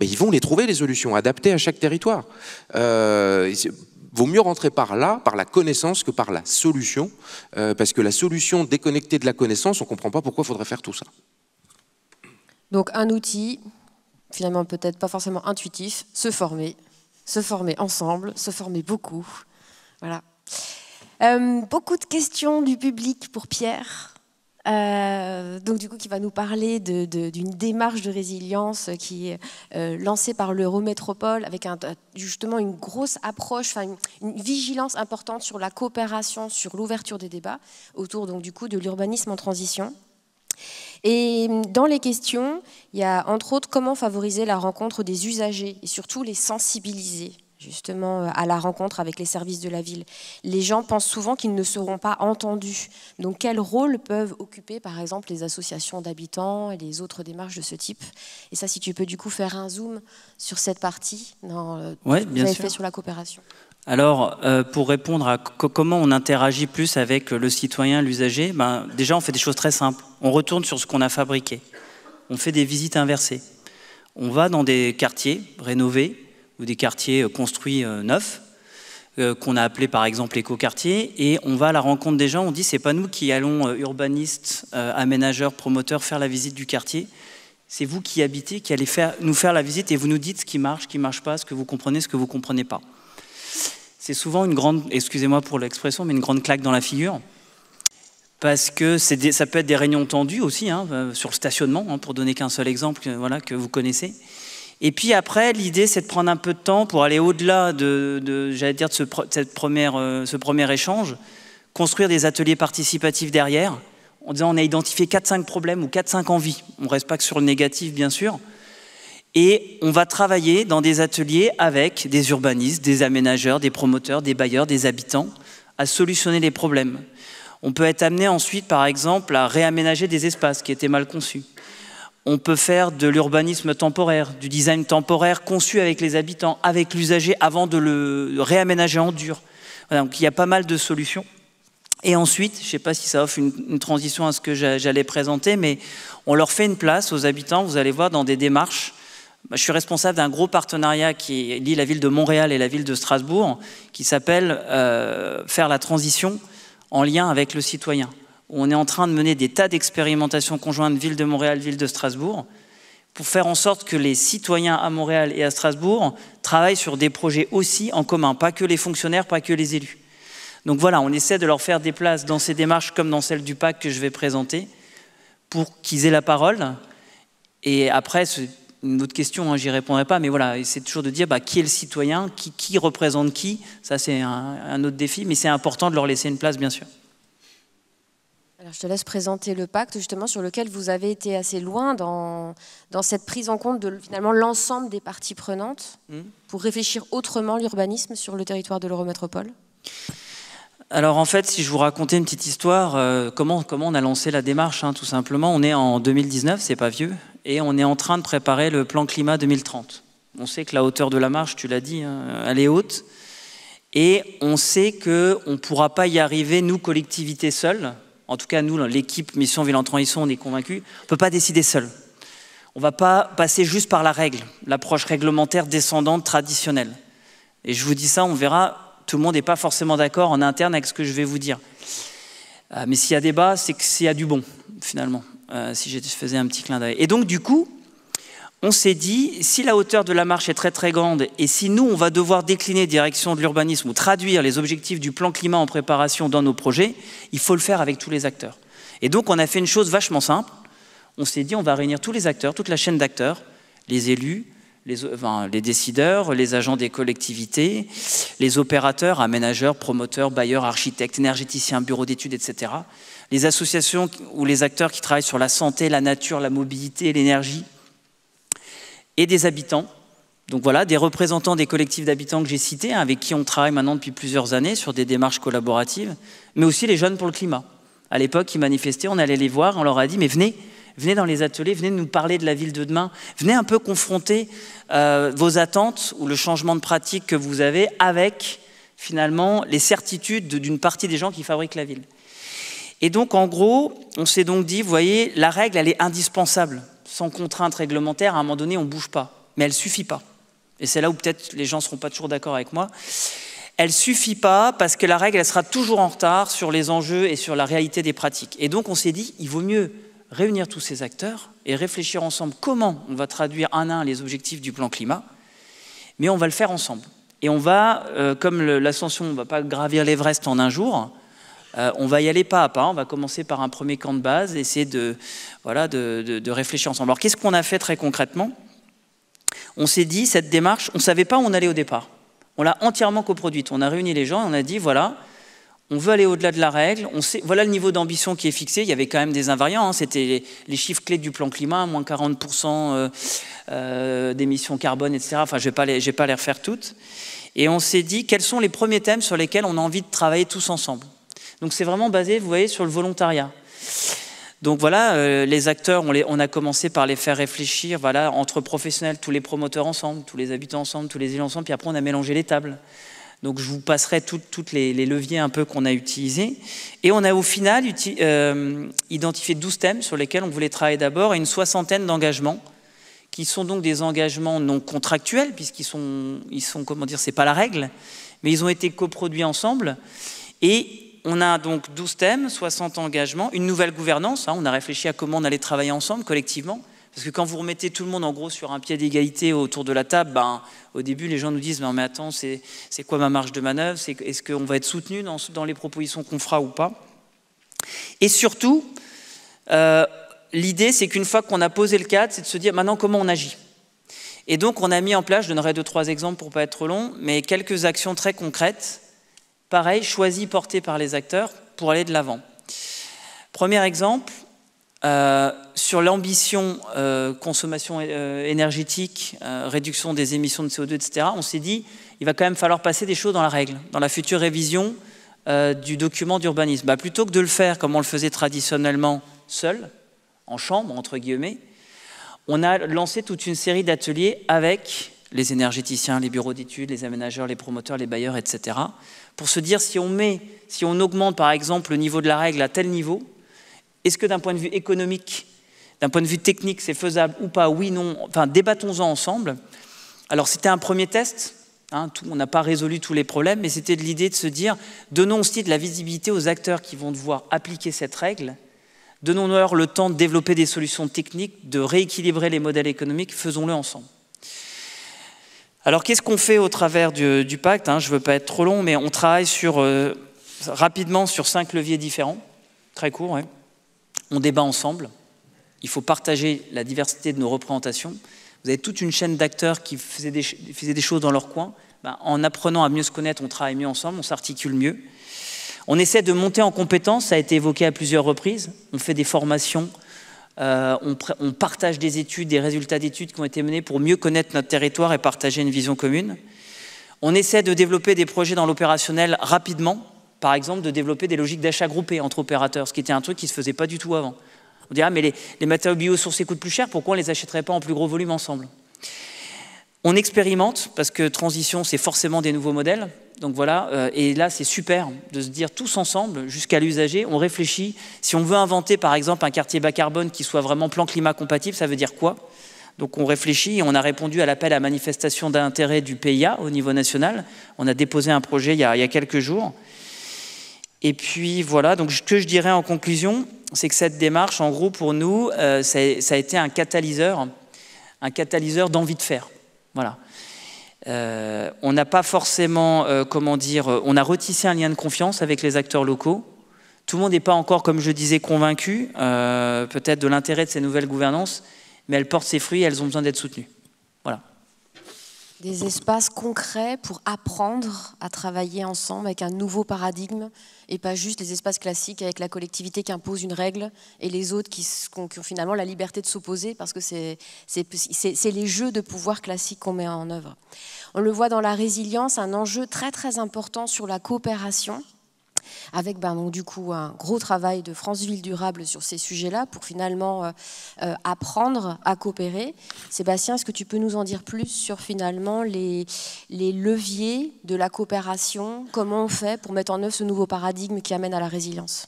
ils vont les trouver, les solutions, adaptées à chaque territoire. Vaut mieux rentrer par là, par la connaissance, que par la solution, parce que la solution déconnectée de la connaissance, on ne comprend pas pourquoi il faudrait faire tout ça. Donc un outil, finalement peut-être pas forcément intuitif, se former ensemble, se former beaucoup, voilà. Beaucoup de questions du public pour Pierre, donc du coup qui va nous parler d'une démarche de résilience qui est lancée par l'Eurométropole avec justement une grosse approche, une vigilance importante sur la coopération, sur l'ouverture des débats autour donc du coup de l'urbanisme en transition. Et dans les questions, il y a entre autres comment favoriser la rencontre des usagers et surtout les sensibiliser justement à la rencontre avec les services de la ville. Les gens pensent souvent qu'ils ne seront pas entendus. Donc quel rôle peuvent occuper par exemple les associations d'habitants et les autres démarches de ce type? Et ça, si tu peux du coup faire un zoom sur cette partie que vous avez fait sur la coopération. Alors, pour répondre à comment on interagit plus avec le citoyen, l'usager, déjà on fait des choses très simples. On retourne sur ce qu'on a fabriqué. On fait des visites inversées. On va dans des quartiers rénovés ou des quartiers construits neufs, qu'on a appelés par exemple éco-quartiers, et on va à la rencontre des gens. On dit c'est pas nous qui allons, urbanistes, aménageurs, promoteurs, faire la visite du quartier. C'est vous qui habitez, qui allez nous faire la visite et vous nous dites ce qui marche pas, ce que vous comprenez, ce que vous comprenez pas. C'est souvent une grande, excusez-moi pour l'expression, mais une grande claque dans la figure. Parce que ça peut être des réunions tendues aussi, sur le stationnement, pour donner qu'un seul exemple que vous connaissez. Et puis après, l'idée, c'est de prendre un peu de temps pour aller au-delà j'allais dire, de ce premier échange, construire des ateliers participatifs derrière, en disant on a identifié 4-5 problèmes ou 4-5 envies. On ne reste pas que sur le négatif, bien sûr. Et on va travailler dans des ateliers avec des urbanistes, des aménageurs, des promoteurs, des bailleurs, des habitants, à solutionner les problèmes. On peut être amené ensuite, par exemple, à réaménager des espaces qui étaient mal conçus. On peut faire de l'urbanisme temporaire, du design temporaire conçu avec les habitants, avec l'usager, avant de le réaménager en dur. Voilà, donc il y a pas mal de solutions. Et ensuite, je ne sais pas si ça offre une transition à ce que j'allais présenter, mais on leur fait une place aux habitants, vous allez voir, dans des démarches. Je suis responsable d'un gros partenariat qui lie la ville de Montréal et la ville de Strasbourg, qui s'appelle Faire la transition en lien avec le citoyen. On est en train de mener des tas d'expérimentations conjointes ville de Montréal, ville de Strasbourg, pour faire en sorte que les citoyens à Montréal et à Strasbourg travaillent sur des projets aussi en commun, pas que les fonctionnaires, pas que les élus. Donc voilà, on essaie de leur faire des places dans ces démarches comme dans celle du PAC que je vais présenter, pour qu'ils aient la parole. Et après, une autre question, j'y répondrai pas, mais voilà, c'est toujours de dire qui est le citoyen, qui représente qui. Ça, c'est un autre défi, mais c'est important de leur laisser une place, bien sûr. Alors, je te laisse présenter le pacte, justement, sur lequel vous avez été assez loin dans cette prise en compte de finalement l'ensemble des parties prenantes pour réfléchir autrement l'urbanisme sur le territoire de l'Eurométropole. Alors en fait, si je vous racontais une petite histoire, comment on a lancé la démarche, tout simplement. On est en 2019, c'est pas vieux, et on est en train de préparer le plan climat 2030. On sait que la hauteur de la marche, tu l'as dit, elle est haute, et on sait qu'on ne pourra pas y arriver, nous, collectivités seules. En tout cas, nous, l'équipe Mission Ville en Transition, on est convaincus, on ne peut pas décider seul. On ne va pas passer juste par la règle, l'approche réglementaire descendante traditionnelle. Et je vous dis ça, on verra. Tout le monde n'est pas forcément d'accord en interne avec ce que je vais vous dire. Mais s'il y a débat, c'est qu'il y a du bon, finalement, si je faisais un petit clin d'œil. Et donc, du coup, on s'est dit, si la hauteur de la marche est très très grande, et si nous, on va devoir décliner direction de l'urbanisme ou traduire les objectifs du plan climat en préparation dans nos projets, il faut le faire avec tous les acteurs. Et donc, on a fait une chose vachement simple. On s'est dit, on va réunir tous les acteurs, toute la chaîne d'acteurs, les élus, les décideurs, les agents des collectivités, les opérateurs, aménageurs, promoteurs, bailleurs, architectes, énergéticiens, bureaux d'études, etc. Les associations ou les acteurs qui travaillent sur la santé, la nature, la mobilité, l'énergie, et des habitants. Donc voilà, des représentants des collectifs d'habitants que j'ai cités, avec qui on travaille maintenant depuis plusieurs années sur des démarches collaboratives, mais aussi les jeunes pour le climat. À l'époque, ils manifestaient, on allait les voir, on leur a dit « mais venez dans les ateliers, venez nous parler de la ville de demain, venez un peu confronter vos attentes ou le changement de pratique que vous avez avec finalement les certitudes d'une partie des gens qui fabriquent la ville. » Et donc en gros, on s'est donc dit, vous voyez, la règle elle est indispensable. Sans contrainte réglementaire, à un moment donné, on ne bouge pas. Mais elle ne suffit pas. Et c'est là où peut-être les gens ne seront pas toujours d'accord avec moi. Elle ne suffit pas parce que la règle elle sera toujours en retard sur les enjeux et sur la réalité des pratiques. Et donc on s'est dit, il vaut mieux réunir tous ces acteurs et réfléchir ensemble comment on va traduire un à un les objectifs du plan climat, mais on va le faire ensemble. Et on va, comme l'ascension, on ne va pas gravir l'Everest en un jour, on va y aller pas à pas, on va commencer par un premier camp de base, essayer de réfléchir ensemble. Alors qu'est-ce qu'on a fait très concrètement? On s'est dit, cette démarche, on ne savait pas où on allait au départ. On l'a entièrement coproduite. On a réuni les gens et on a dit, voilà, on veut aller au-delà de la règle, voilà le niveau d'ambition qui est fixé. Il y avait quand même des invariants, c'était les chiffres clés du plan climat, moins 40% d'émissions carbone, etc. Enfin, je vais pas les refaire toutes. Et on s'est dit quels sont les premiers thèmes sur lesquels on a envie de travailler tous ensemble. Donc c'est vraiment basé, vous voyez, sur le volontariat. Donc voilà, les acteurs, on a commencé par les faire réfléchir, voilà, entre professionnels, tous les promoteurs ensemble, tous les habitants ensemble, tous les élus ensemble, puis après on a mélangé les tables. Donc je vous passerai toutes les leviers un peu qu'on a utilisés. Et on a au final identifié 12 thèmes sur lesquels on voulait travailler d'abord et une 60aine d'engagements, qui sont donc des engagements non contractuels, puisqu'ils sont comment dire, c'est pas la règle, mais ils ont été coproduits ensemble. Et on a donc 12 thèmes, 60 engagements, une nouvelle gouvernance. On a réfléchi à comment on allait travailler ensemble, collectivement. Parce que quand vous remettez tout le monde en gros sur un pied d'égalité autour de la table, au début les gens nous disent « mais attends, c'est quoi ma marge de manœuvre? Est-ce qu'on va être soutenu dans les propositions qu'on fera ou pas ?» Et surtout, l'idée c'est qu'une fois qu'on a posé le cadre, c'est de se dire maintenant comment on agit. Et donc on a mis en place, je donnerai 2-3 exemples pour ne pas être trop long, mais quelques actions très concrètes, pareil, choisies, portées par les acteurs pour aller de l'avant. Premier exemple, sur l'ambition consommation énergétique, réduction des émissions de CO2, etc., on s'est dit il va quand même falloir passer des choses dans la règle, dans la future révision du document d'urbanisme. Plutôt que de le faire comme on le faisait traditionnellement seul, en chambre, entre guillemets, on a lancé toute une série d'ateliers avec les énergéticiens, les bureaux d'études, les aménageurs, les promoteurs, les bailleurs, etc., pour se dire si on augmente par exemple le niveau de la règle à tel niveau, est-ce que d'un point de vue économique, d'un point de vue technique, c'est faisable ou pas? Oui, non, enfin débattons-en ensemble. Alors c'était un premier test, on n'a pas résolu tous les problèmes, mais c'était l'idée de se dire, donnons aussi de la visibilité aux acteurs qui vont devoir appliquer cette règle, donnons-leur le temps de développer des solutions techniques, de rééquilibrer les modèles économiques, faisons-le ensemble. Alors qu'est-ce qu'on fait au travers du pacte? Je ne veux pas être trop long, mais on travaille rapidement sur 5 leviers différents, très courts, ouais. On débat ensemble, il faut partager la diversité de nos représentations. Vous avez toute une chaîne d'acteurs qui faisaient des choses dans leur coin. En apprenant à mieux se connaître, on travaille mieux ensemble, on s'articule mieux. On essaie de monter en compétences, ça a été évoqué à plusieurs reprises. On fait des formations, on partage des études, des résultats d'études qui ont été menés pour mieux connaître notre territoire et partager une vision commune. On essaie de développer des projets dans l'opérationnel rapidement. Par exemple, de développer des logiques d'achat groupées entre opérateurs, ce qui était un truc qui ne se faisait pas du tout avant. On dirait, mais les matériaux biosourcés coûtent plus cher, pourquoi on ne les achèterait pas en plus gros volume ensemble? On expérimente, parce que transition, c'est forcément des nouveaux modèles. Donc voilà, et là, c'est super de se dire tous ensemble, jusqu'à l'usager, on réfléchit. Si on veut inventer, par exemple, un quartier bas carbone qui soit vraiment plan climat compatible, ça veut dire quoi? Donc on réfléchit et on a répondu à l'appel à manifestation d'intérêt du PIA au niveau national. On a déposé un projet il y a quelques jours. Et puis voilà, donc ce que je dirais en conclusion, c'est que cette démarche, en gros, pour nous, ça a été un catalyseur d'envie de faire. Voilà. On n'a pas forcément, on a retissé un lien de confiance avec les acteurs locaux. Tout le monde n'est pas encore, comme je disais, convaincu, peut-être de l'intérêt de ces nouvelles gouvernances, mais elles portent ses fruits et elles ont besoin d'être soutenues. Voilà. Des espaces concrets pour apprendre à travailler ensemble avec un nouveau paradigme et pas juste les espaces classiques avec la collectivité qui impose une règle et les autres qui ont finalement la liberté de s'opposer parce que c'est les jeux de pouvoir classiques qu'on met en œuvre. On le voit dans la résilience, un enjeu très très important sur la coopération avec donc, du coup un gros travail de France Ville Durable sur ces sujets-là pour finalement apprendre à coopérer. Sébastien, est-ce que tu peux nous en dire plus sur finalement les leviers de la coopération, comment on fait pour mettre en œuvre ce nouveau paradigme qui amène à la résilience?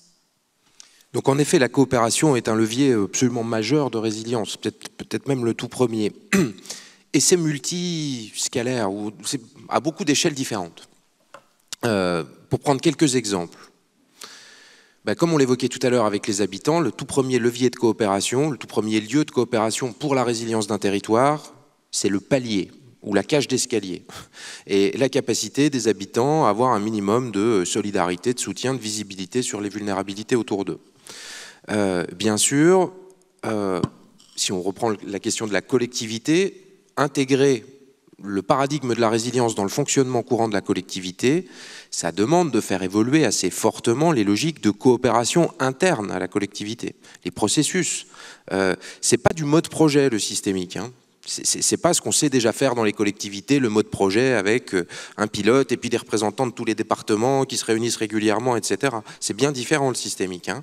Donc en effet, la coopération est un levier absolument majeur de résilience, peut-être même le tout premier. Et c'est multiscalaire, c'est à beaucoup d'échelles différentes. Pour prendre quelques exemples, comme on l'évoquait tout à l'heure avec les habitants, le tout premier levier de coopération, le tout premier lieu de coopération pour la résilience d'un territoire, c'est le palier ou la cage d'escalier. Et la capacité des habitants à avoir un minimum de solidarité, de soutien, de visibilité sur les vulnérabilités autour d'eux. Bien sûr, si on reprend la question de la collectivité, intégrer le paradigme de la résilience dans le fonctionnement courant de la collectivité, ça demande de faire évoluer assez fortement les logiques de coopération interne à la collectivité, les processus. C'est pas du mode projet le systémique, C'est pas ce qu'on sait déjà faire dans les collectivités, le mode projet avec un pilote et puis des représentants de tous les départements qui se réunissent régulièrement, etc. C'est bien différent le systémique. Hein.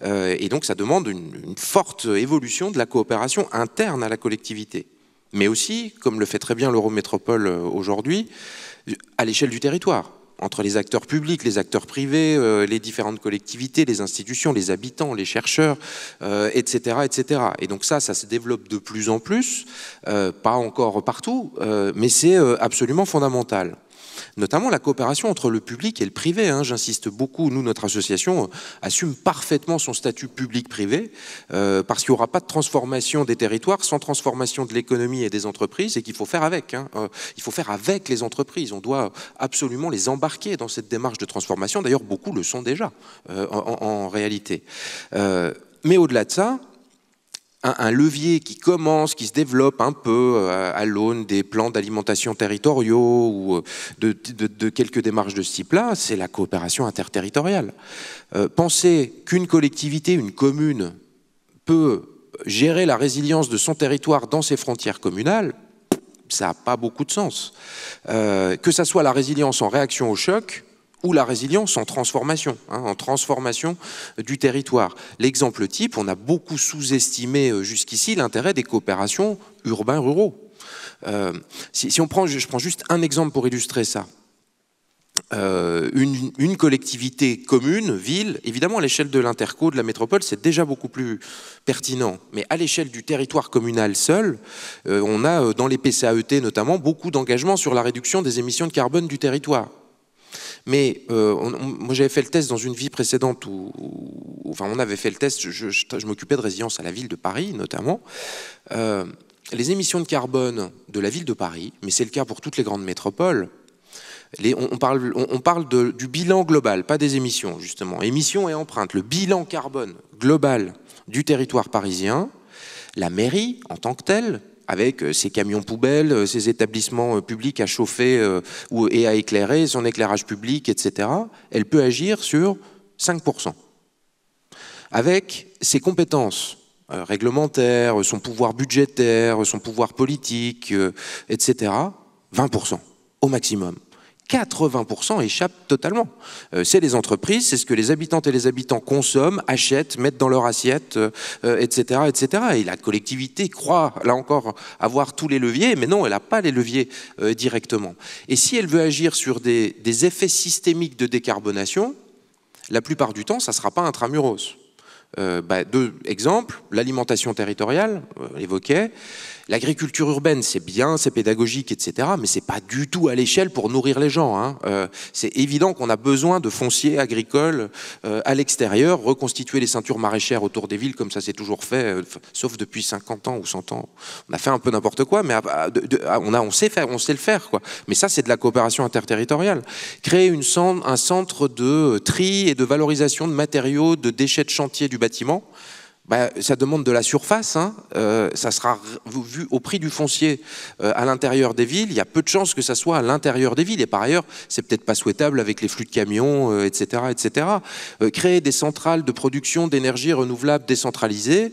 Et donc ça demande une forte évolution de la coopération interne à la collectivité. Mais aussi, comme le fait très bien l'Eurométropole aujourd'hui, à l'échelle du territoire. Entre les acteurs publics, les acteurs privés, les différentes collectivités, les institutions, les habitants, les chercheurs, etc., etc. Et donc ça se développe de plus en plus, pas encore partout, mais c'est absolument fondamental. Notamment la coopération entre le public et le privé. Hein. J'insiste beaucoup, nous, notre association assume parfaitement son statut public-privé, parce qu'il n'y aura pas de transformation des territoires sans transformation de l'économie et des entreprises, et qu'il faut faire avec. Hein. Il faut faire avec les entreprises. On doit absolument les embarquer dans cette démarche de transformation. D'ailleurs, beaucoup le sont déjà, en réalité. Mais au-delà de ça, un levier qui commence, qui se développe un peu à l'aune des plans d'alimentation territoriaux ou de quelques démarches de ce type-là, c'est la coopération interterritoriale. Penser qu'une collectivité, une commune, peut gérer la résilience de son territoire dans ses frontières communales, ça n'a pas beaucoup de sens. Que ça soit la résilience en réaction au choc, ou la résilience en transformation du territoire. L'exemple type, on a beaucoup sous-estimé jusqu'ici l'intérêt des coopérations urbains-ruraux. Je prends juste un exemple pour illustrer ça. Une collectivité commune, ville, évidemment à l'échelle de l'interco, de la métropole, c'est déjà beaucoup plus pertinent. Mais à l'échelle du territoire communal seul, on a dans les PCAET notamment beaucoup d'engagements sur la réduction des émissions de carbone du territoire. Mais moi j'avais fait le test dans une vie précédente on avait fait le test, je m'occupais de résilience à la ville de Paris notamment. Les émissions de carbone de la ville de Paris, mais c'est le cas pour toutes les grandes métropoles, on parle du bilan global, pas des émissions justement, émissions et empreintes, le bilan carbone global du territoire parisien, la mairie en tant que telle, avec ses camions poubelles, ses établissements publics à chauffer et à éclairer, son éclairage public, etc., elle peut agir sur 5%. Avec ses compétences réglementaires, son pouvoir budgétaire, son pouvoir politique, etc., 20% au maximum. 80% échappent totalement. C'est les entreprises, c'est ce que les habitantes et les habitants consomment, achètent, mettent dans leur assiette, etc., etc. Et la collectivité croit, là encore, avoir tous les leviers, mais non, elle n'a pas les leviers directement. Et si elle veut agir sur des effets systémiques de décarbonation, la plupart du temps, ça ne sera pas intramuros. Deux exemples, l'alimentation territoriale, évoquée. L'agriculture urbaine, c'est bien, c'est pédagogique, etc., mais c'est pas du tout à l'échelle pour nourrir les gens. Hein. C'est évident qu'on a besoin de foncier agricole à l'extérieur, reconstituer les ceintures maraîchères autour des villes, comme ça c'est toujours fait, sauf depuis 50 ans ou 100 ans. On a fait un peu n'importe quoi, mais on sait le faire, quoi. Mais ça, c'est de la coopération interterritoriale. Créer un centre de tri et de valorisation de matériaux, de déchets de chantier du bâtiment, ça demande de la surface, hein. Ça sera vu au prix du foncier à l'intérieur des villes. Il y a peu de chances que ça soit à l'intérieur des villes. Et par ailleurs, c'est peut-être pas souhaitable avec les flux de camions, etc., etc. Créer des centrales de production d'énergie renouvelable décentralisées.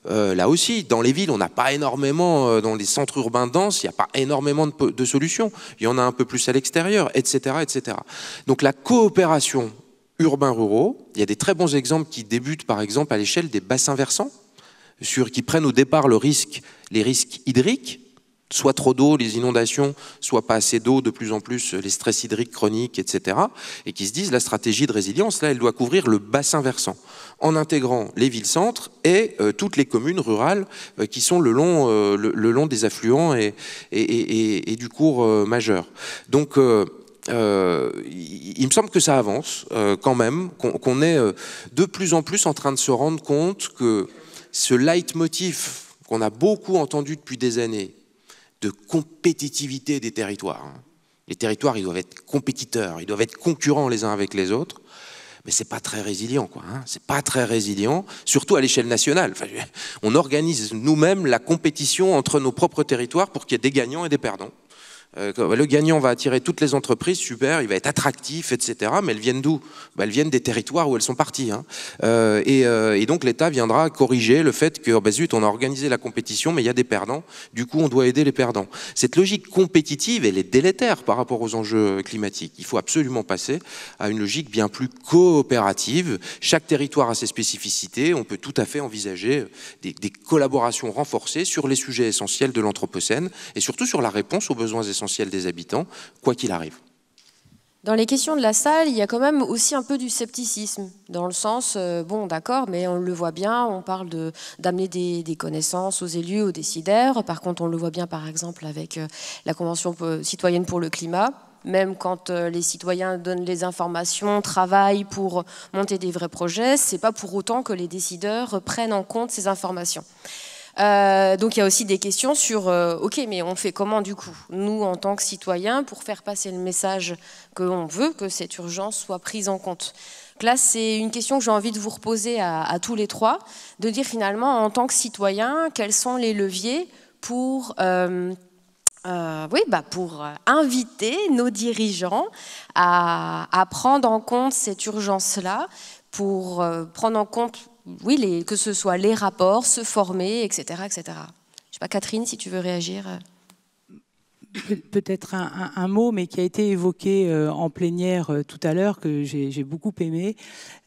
Là aussi, dans les villes, on n'a pas énormément, dans les centres urbains denses, il n'y a pas énormément de solutions. Il y en a un peu plus à l'extérieur, etc., etc. Donc la coopération urbains-ruraux, il y a des très bons exemples qui débutent par exemple à l'échelle des bassins versants, qui prennent au départ les risques hydriques, soit trop d'eau, les inondations, soit pas assez d'eau, de plus en plus les stress hydriques chroniques, etc. Et qui se disent la stratégie de résilience, là, elle doit couvrir le bassin versant, en intégrant les villes-centres et toutes les communes rurales qui sont le long des affluents et du cours majeur. Donc, il me semble que ça avance quand même, qu'on est de plus en plus en train de se rendre compte que ce leitmotiv qu'on a beaucoup entendu depuis des années de compétitivité des territoires, hein. Les territoires, ils doivent être compétiteurs, ils doivent être concurrents les uns avec les autres, mais c'est pas très résilient, quoi, hein. C'est pas très résilient, surtout à l'échelle nationale. Enfin, on organise nous-mêmes la compétition entre nos propres territoires pour qu'il y ait des gagnants et des perdants. Le gagnant va attirer toutes les entreprises, super, il va être attractif, etc. Mais elles viennent d'où? Elles viennent des territoires où elles sont parties. Hein. Et donc l'État viendra corriger le fait que, zut, on a organisé la compétition, mais il y a des perdants. Du coup, on doit aider les perdants. Cette logique compétitive, elle est délétère par rapport aux enjeux climatiques. Il faut absolument passer à une logique bien plus coopérative. Chaque territoire a ses spécificités. On peut tout à fait envisager des collaborations renforcées sur les sujets essentiels de l'Anthropocène et surtout sur la réponse aux besoins essentiels des habitants, quoi qu'il arrive. Dans les questions de la salle, il y a quand même aussi un peu du scepticisme, dans le sens, bon d'accord, mais on le voit bien, on parle d'amener des connaissances aux élus, aux décideurs. Par contre, on le voit bien par exemple avec la Convention citoyenne pour le climat. Même quand les citoyens donnent les informations, travaillent pour monter des vrais projets, c'est pas pour autant que les décideurs prennent en compte ces informations. Donc il y a aussi des questions sur ok, mais on fait comment du coup, nous en tant que citoyens, pour faire passer le message qu'on veut que cette urgence soit prise en compte. Donc là, c'est une question que j'ai envie de vous reposer à tous les trois, de dire finalement en tant que citoyen, quels sont les leviers pour pour inviter nos dirigeants à prendre en compte cette urgence-là, pour prendre en compte que ce soit les rapports, se former, etc. etc. Je ne sais pas, Catherine, si tu veux réagir. Peut-être un mot, mais qui a été évoqué en plénière tout à l'heure, que j'ai beaucoup aimé.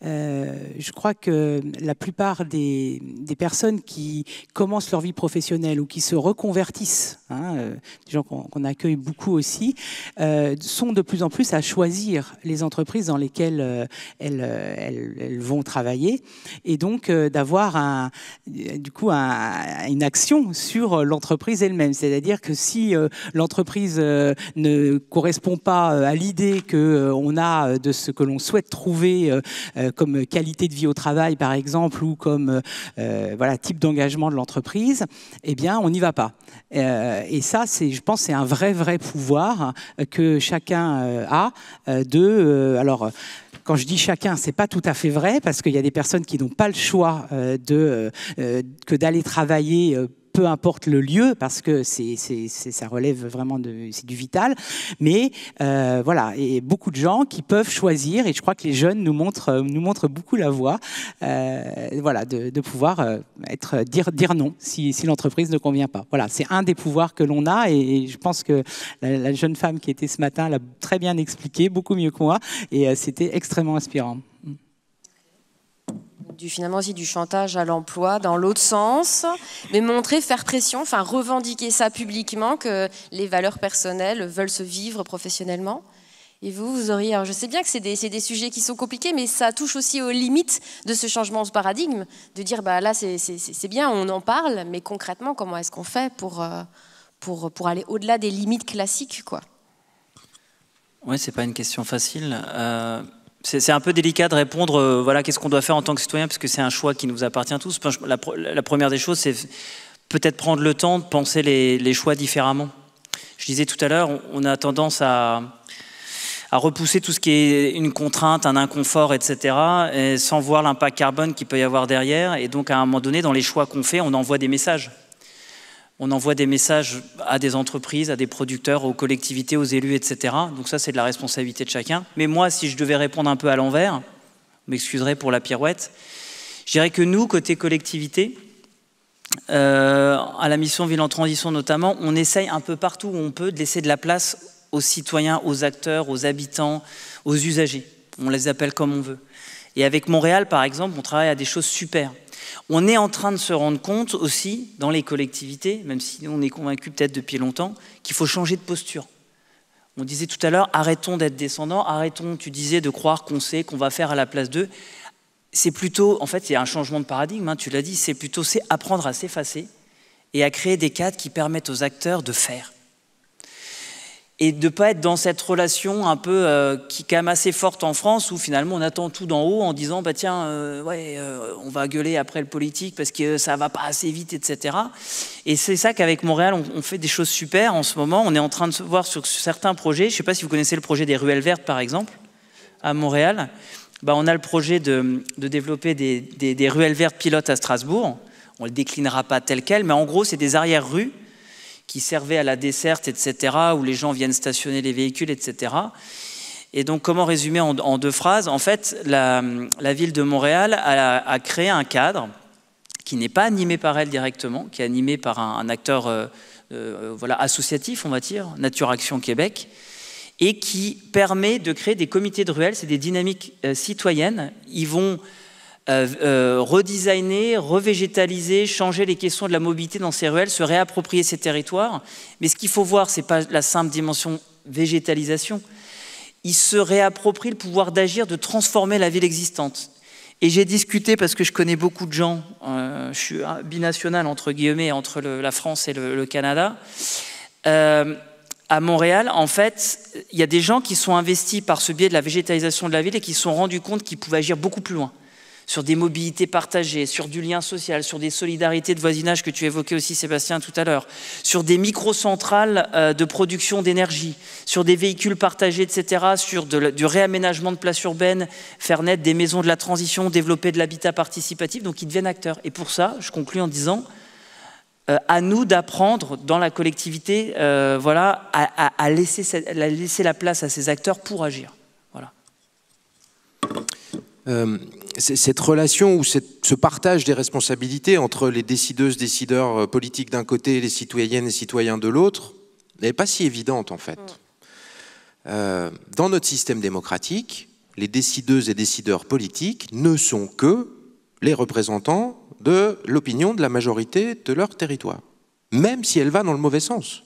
Je crois que la plupart des personnes qui commencent leur vie professionnelle ou qui se reconvertissent, des gens qu'on accueille beaucoup aussi, sont de plus en plus à choisir les entreprises dans lesquelles elles vont travailler, et donc d'avoir une action sur l'entreprise elle-même. C'est-à-dire que si l'entreprise ne correspond pas à l'idée qu'on a de ce que l'on souhaite trouver comme qualité de vie au travail, par exemple, ou comme type d'engagement de l'entreprise, eh bien, on n'y va pas. Et ça, je pense, c'est un vrai pouvoir que chacun a alors, quand je dis chacun, c'est pas tout à fait vrai, parce qu'il y a des personnes qui n'ont pas le choix que d'aller travailler peu importe le lieu, parce que ça relève vraiment c'est du vital. Mais et beaucoup de gens qui peuvent choisir, et je crois que les jeunes nous montrent beaucoup la voie, de pouvoir dire non si l'entreprise ne convient pas. Voilà, c'est un des pouvoirs que l'on a, et je pense que la jeune femme qui était ce matin l'a très bien expliqué, beaucoup mieux que moi, et c'était extrêmement inspirant. Finalement aussi du chantage à l'emploi dans l'autre sens, mais faire pression, revendiquer ça publiquement, que les valeurs personnelles veulent se vivre professionnellement. Et vous auriez, alors je sais bien que c'est des sujets qui sont compliqués, mais ça touche aussi aux limites de ce changement de paradigme, de dire là c'est bien, on en parle, mais concrètement comment est-ce qu'on fait pour aller au-delà des limites classiques, quoi. Oui, c'est pas une question facile. C'est un peu délicat de répondre, qu'est-ce qu'on doit faire en tant que citoyen, parce que c'est un choix qui nous appartient tous. La première des choses, c'est peut-être prendre le temps de penser les choix différemment. Je disais tout à l'heure, on a tendance à repousser tout ce qui est une contrainte, un inconfort, etc., et sans voir l'impact carbone qu'il peut y avoir derrière. Et donc, à un moment donné, dans les choix qu'on fait, on envoie des messages. On envoie des messages à des entreprises, à des producteurs, aux collectivités, aux élus, etc. Donc ça, c'est de la responsabilité de chacun. Mais moi, si je devais répondre un peu à l'envers, vous m'excuserez pour la pirouette, je dirais que nous, côté collectivité, à la mission Ville en Transition notamment, on essaye un peu partout où on peut de laisser de la place aux citoyens, aux acteurs, aux habitants, aux usagers. On les appelle comme on veut. Et avec Montréal, par exemple, on travaille à des choses super. On est en train de se rendre compte aussi, dans les collectivités, même si on est convaincus peut-être depuis longtemps, qu'il faut changer de posture. On disait tout à l'heure, arrêtons d'être descendants, arrêtons, tu disais, de croire qu'on sait, qu'on va faire à la place d'eux. C'est plutôt, en fait, il y a un changement de paradigme, tu l'as dit, c'est apprendre à s'effacer et à créer des cadres qui permettent aux acteurs de faire. Et de ne pas être dans cette relation un peu qui est quand même assez forte en France, où finalement on attend tout d'en haut en disant on va gueuler après le politique parce que ça ne va pas assez vite, etc. Et c'est ça qu'avec Montréal, on fait des choses super en ce moment. On est en train de se voir sur certains projets. Je ne sais pas si vous connaissez le projet des ruelles vertes, par exemple, à Montréal. On a le projet de développer des ruelles vertes pilotes à Strasbourg. On ne le déclinera pas tel quel, mais en gros, c'est des arrière-rues qui servaient à la desserte, etc., où les gens viennent stationner les véhicules, etc. Et donc, comment résumer en 2 phrases? En fait, la ville de Montréal a créé un cadre qui n'est pas animé par elle directement, qui est animé par un acteur voilà, associatif, on va dire, Nature Action Québec, et qui permet de créer des comités de ruelles, c'est des dynamiques citoyennes. Ils vont redesigner, revégétaliser, changer les questions de la mobilité dans ces ruelles, se réapproprier ces territoires. Mais ce qu'il faut voir, ce n'est pas la simple dimension végétalisation. Ils se réapproprient le pouvoir d'agir, de transformer la ville existante. Et j'ai discuté, parce que je connais beaucoup de gens, je suis binational entre guillemets, entre la France et le Canada. À Montréal, en fait, il y a des gens qui sont investis par ce biais de la végétalisation de la ville et qui se sont rendus compte qu'ils pouvaient agir beaucoup plus loin, sur des mobilités partagées, sur du lien social, sur des solidarités de voisinage que tu évoquais aussi, Sébastien, tout à l'heure, sur des microcentrales de production d'énergie, sur des véhicules partagés, etc., sur du réaménagement de places urbaines, faire naître des maisons de la transition, développer de l'habitat participatif, donc ils deviennent acteurs. Et pour ça, je conclus en disant, à nous d'apprendre dans la collectivité voilà, à laisser la place à ces acteurs pour agir. Voilà. Cette relation ou ce partage des responsabilités entre les décideuses, décideurs politiques d'un côté et les citoyennes et citoyens de l'autre n'est pas si évidente en fait. Dans notre système démocratique, les décideuses et décideurs politiques ne sont que les représentants de l'opinion de la majorité de leur territoire, même si elle va dans le mauvais sens.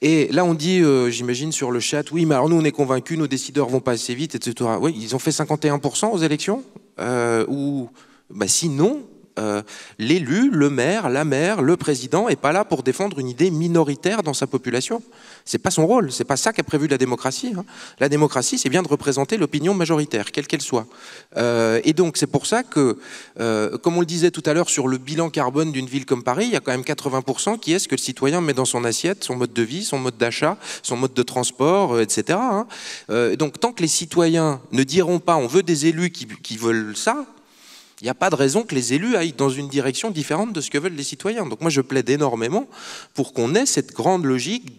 Et là, on dit, j'imagine sur le chat, oui, mais alors nous, on est convaincus, nos décideurs vont pas assez vite, etc. Oui, ils ont fait 51% aux élections, ou bah, sinon, l'élu, le maire, le président n'est pas là pour défendre une idée minoritaire dans sa population. C'est pas son rôle, c'est pas ça qu'a prévu la démocratie. Hein. La démocratie, c'est bien de représenter l'opinion majoritaire, quelle qu'elle soit. Et donc, c'est pour ça que, comme on le disait tout à l'heure, sur le bilan carbone d'une ville comme Paris, il y a quand même 80% qui est ce que le citoyen met dans son assiette, son mode de vie, son mode d'achat, son mode de transport, etc. Hein. Donc, tant que les citoyens ne diront pas, on veut des élus qui veulent ça, il n'y a pas de raison que les élus aillent dans une direction différente de ce que veulent les citoyens. Donc moi, je plaide énormément pour qu'on ait cette grande logique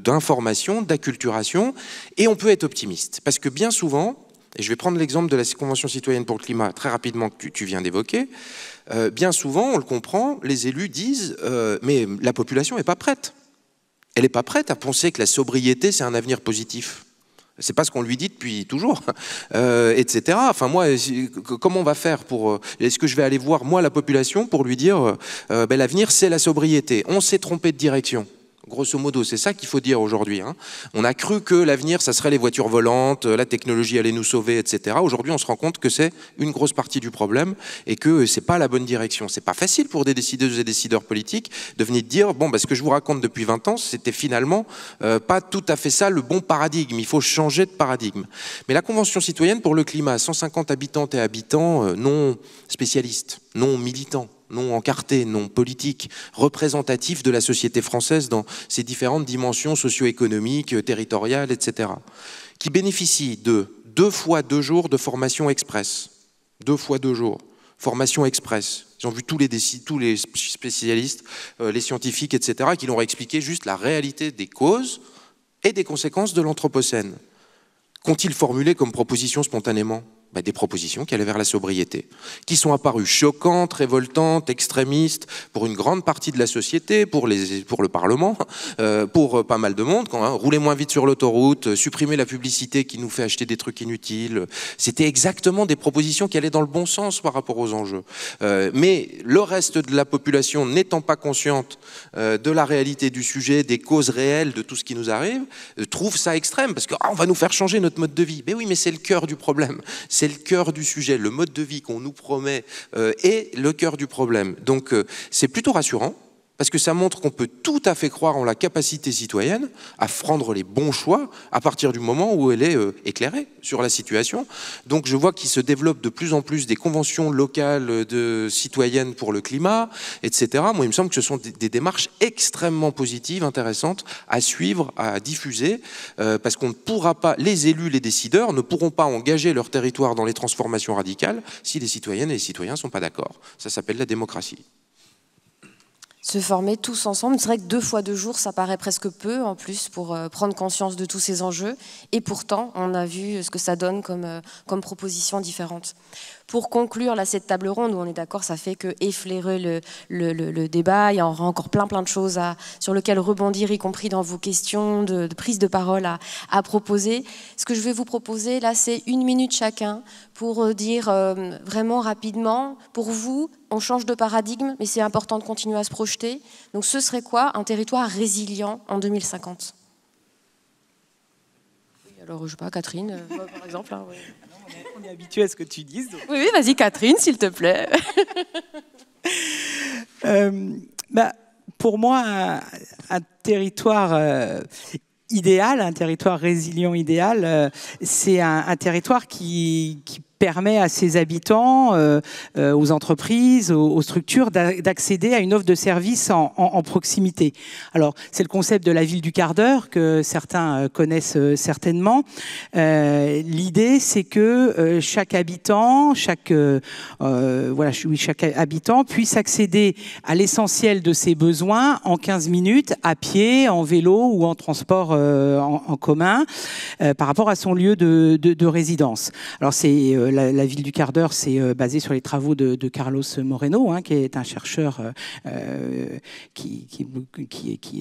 d'information, d'acculturation, et on peut être optimiste. Parce que bien souvent, et je vais prendre l'exemple de la Convention citoyenne pour le climat très rapidement que tu viens d'évoquer, bien souvent, on le comprend, les élus disent mais la population n'est pas prête. Elle n'est pas prête à penser que la sobriété, c'est un avenir positif. C'est pas ce qu'on lui dit depuis toujours, etc. Enfin moi, comment on va faire pour... Est-ce que je vais aller voir moi la population pour lui dire ben, l'avenir c'est la sobriété. On s'est trompé de direction. Grosso modo, c'est ça qu'il faut dire aujourd'hui. Hein. On a cru que l'avenir, ça serait les voitures volantes, la technologie allait nous sauver, etc. Aujourd'hui, on se rend compte que c'est une grosse partie du problème et que c'est pas la bonne direction. C'est pas facile pour des décideuses et décideurs politiques de venir dire bon, bah, ce que je vous raconte depuis 20 ans, c'était finalement pas tout à fait ça le bon paradigme. Il faut changer de paradigme. Mais la Convention citoyenne pour le climat, 150 habitantes et habitants non spécialistes, non militants, non encarté, non politique, représentatif de la société française dans ses différentes dimensions socio-économiques, territoriales, etc., qui bénéficie de 2 fois 2 jours de formation express. 2 fois 2 jours. Formation express. Ils ont vu tous les spécialistes, les scientifiques, etc., qui leur ont expliqué juste la réalité des causes et des conséquences de l'Anthropocène. Qu'ont-ils formulé comme proposition spontanément ? Ben, des propositions qui allaient vers la sobriété, qui sont apparues choquantes, révoltantes, extrémistes pour une grande partie de la société, pour le Parlement, pour pas mal de monde, rouler moins vite sur l'autoroute, supprimer la publicité qui nous fait acheter des trucs inutiles. C'était exactement des propositions qui allaient dans le bon sens par rapport aux enjeux. Mais le reste de la population n'étant pas consciente de la réalité du sujet, des causes réelles de tout ce qui nous arrive, trouve ça extrême, parce qu'on va nous faire changer notre mode de vie. Mais oui, mais c'est le cœur du problème. C'est le cœur du sujet, le mode de vie qu'on nous promet est le cœur du problème. Donc c'est plutôt rassurant, parce que ça montre qu'on peut tout à fait croire en la capacité citoyenne à prendre les bons choix à partir du moment où elle est éclairée sur la situation. Donc je vois qu'il se développe de plus en plus des conventions locales de citoyennes pour le climat, etc. Moi, il me semble que ce sont des démarches extrêmement positives, intéressantes à suivre, à diffuser, parce qu'on ne pourra pas, les élus, les décideurs ne pourront pas engager leur territoire dans les transformations radicales si les citoyennes et les citoyens ne sont pas d'accord. Ça s'appelle la démocratie. Se former tous ensemble, c'est vrai que 2 fois 2 jours, ça paraît presque peu en plus pour prendre conscience de tous ces enjeux. Et pourtant, on a vu ce que ça donne comme propositions différentes. Pour conclure là, cette table ronde, où on est d'accord, ça fait que effleurer le débat, il y aura encore plein de choses sur lesquelles rebondir, y compris dans vos questions de prise de parole à proposer. Ce que je vais vous proposer là, c'est 1 minute chacun pour dire vraiment rapidement, pour vous, on change de paradigme, mais c'est important de continuer à se projeter. Donc ce serait quoi un territoire résilient en 2050 ? Alors, je ne sais pas, Catherine, par exemple. Hein, oui. On est habitué à ce que tu dises. Donc. Oui, vas-y, Catherine, s'il te plaît. Pour moi, un territoire idéal, un territoire résilient idéal, c'est un territoire qui permet à ses habitants, aux entreprises, aux structures d'accéder à une offre de services en proximité. Alors, c'est le concept de la ville du quart d'heure que certains connaissent certainement. L'idée, c'est que chaque habitant, chaque habitant puisse accéder à l'essentiel de ses besoins en 15 minutes à pied, en vélo ou en transport en commun par rapport à son lieu de résidence. Alors, c'est la ville du quart d'heure, c'est basé sur les travaux de Carlos Moreno, qui est un chercheur qui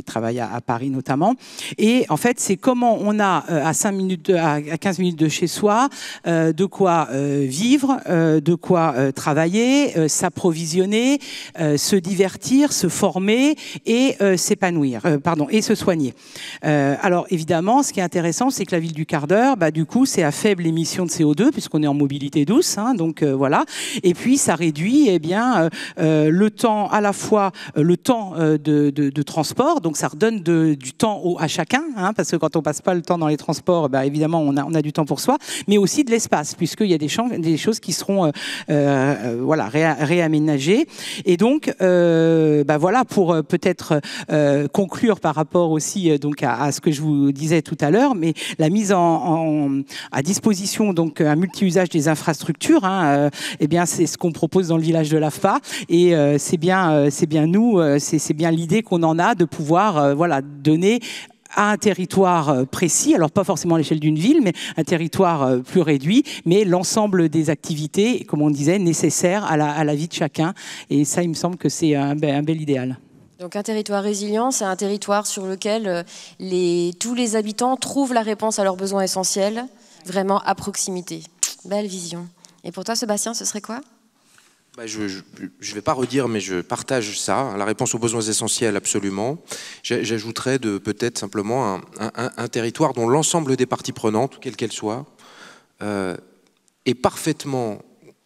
travaille à Paris notamment. Et en fait, c'est comment on a à 15 minutes de chez soi de quoi vivre, de quoi travailler, s'approvisionner, se divertir, se former et s'épanouir, et se soigner. Alors évidemment, ce qui est intéressant, c'est que la ville du quart d'heure, du coup, c'est à faible émission de CO2 puisqu'on est en mobilité douce. Donc voilà. Et puis ça réduit le temps, à la fois le temps de transport, donc ça redonne du temps à chacun, parce que quand on passe pas le temps dans les transports, évidemment on a du temps pour soi, mais aussi de l'espace, puisqu'il y a des choses qui seront réaménagées. Et donc voilà, pour peut-être conclure par rapport aussi à ce que je vous disais tout à l'heure, mais la mise à disposition, donc un multi-usage des infrastructures, c'est ce qu'on propose dans le village de l'AFPA, et c'est bien l'idée qu'on en a de pouvoir donner à un territoire précis, alors pas forcément à l'échelle d'une ville, mais un territoire plus réduit, mais l'ensemble des activités, comme on disait, nécessaires à la vie de chacun. Et ça, il me semble que c'est un bel idéal. Donc un territoire résilient, c'est un territoire sur lequel tous les habitants trouvent la réponse à leurs besoins essentiels, vraiment à proximité. Belle vision. Et pour toi, Sébastien, ce serait quoi ? Je ne vais pas redire, mais je partage ça. La réponse aux besoins essentiels, absolument. J'ajouterais peut-être simplement un territoire dont l'ensemble des parties prenantes, quelles qu'elles soient, est parfaitement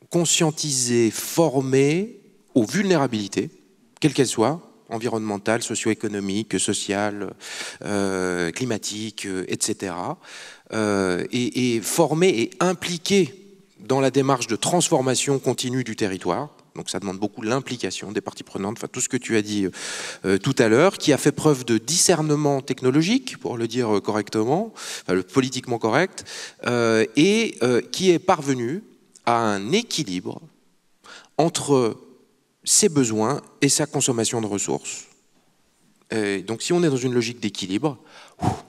conscientisé, formé aux vulnérabilités, quelles qu'elles soient, environnementales, socio-économiques, sociales, climatiques, etc. Et formé et impliqué dans la démarche de transformation continue du territoire. Donc ça demande beaucoup l'implication des parties prenantes, tout ce que tu as dit tout à l'heure, qui a fait preuve de discernement technologique, pour le dire correctement, le politiquement correct, et qui est parvenu à un équilibre entre ses besoins et sa consommation de ressources. Et donc si on est dans une logique d'équilibre,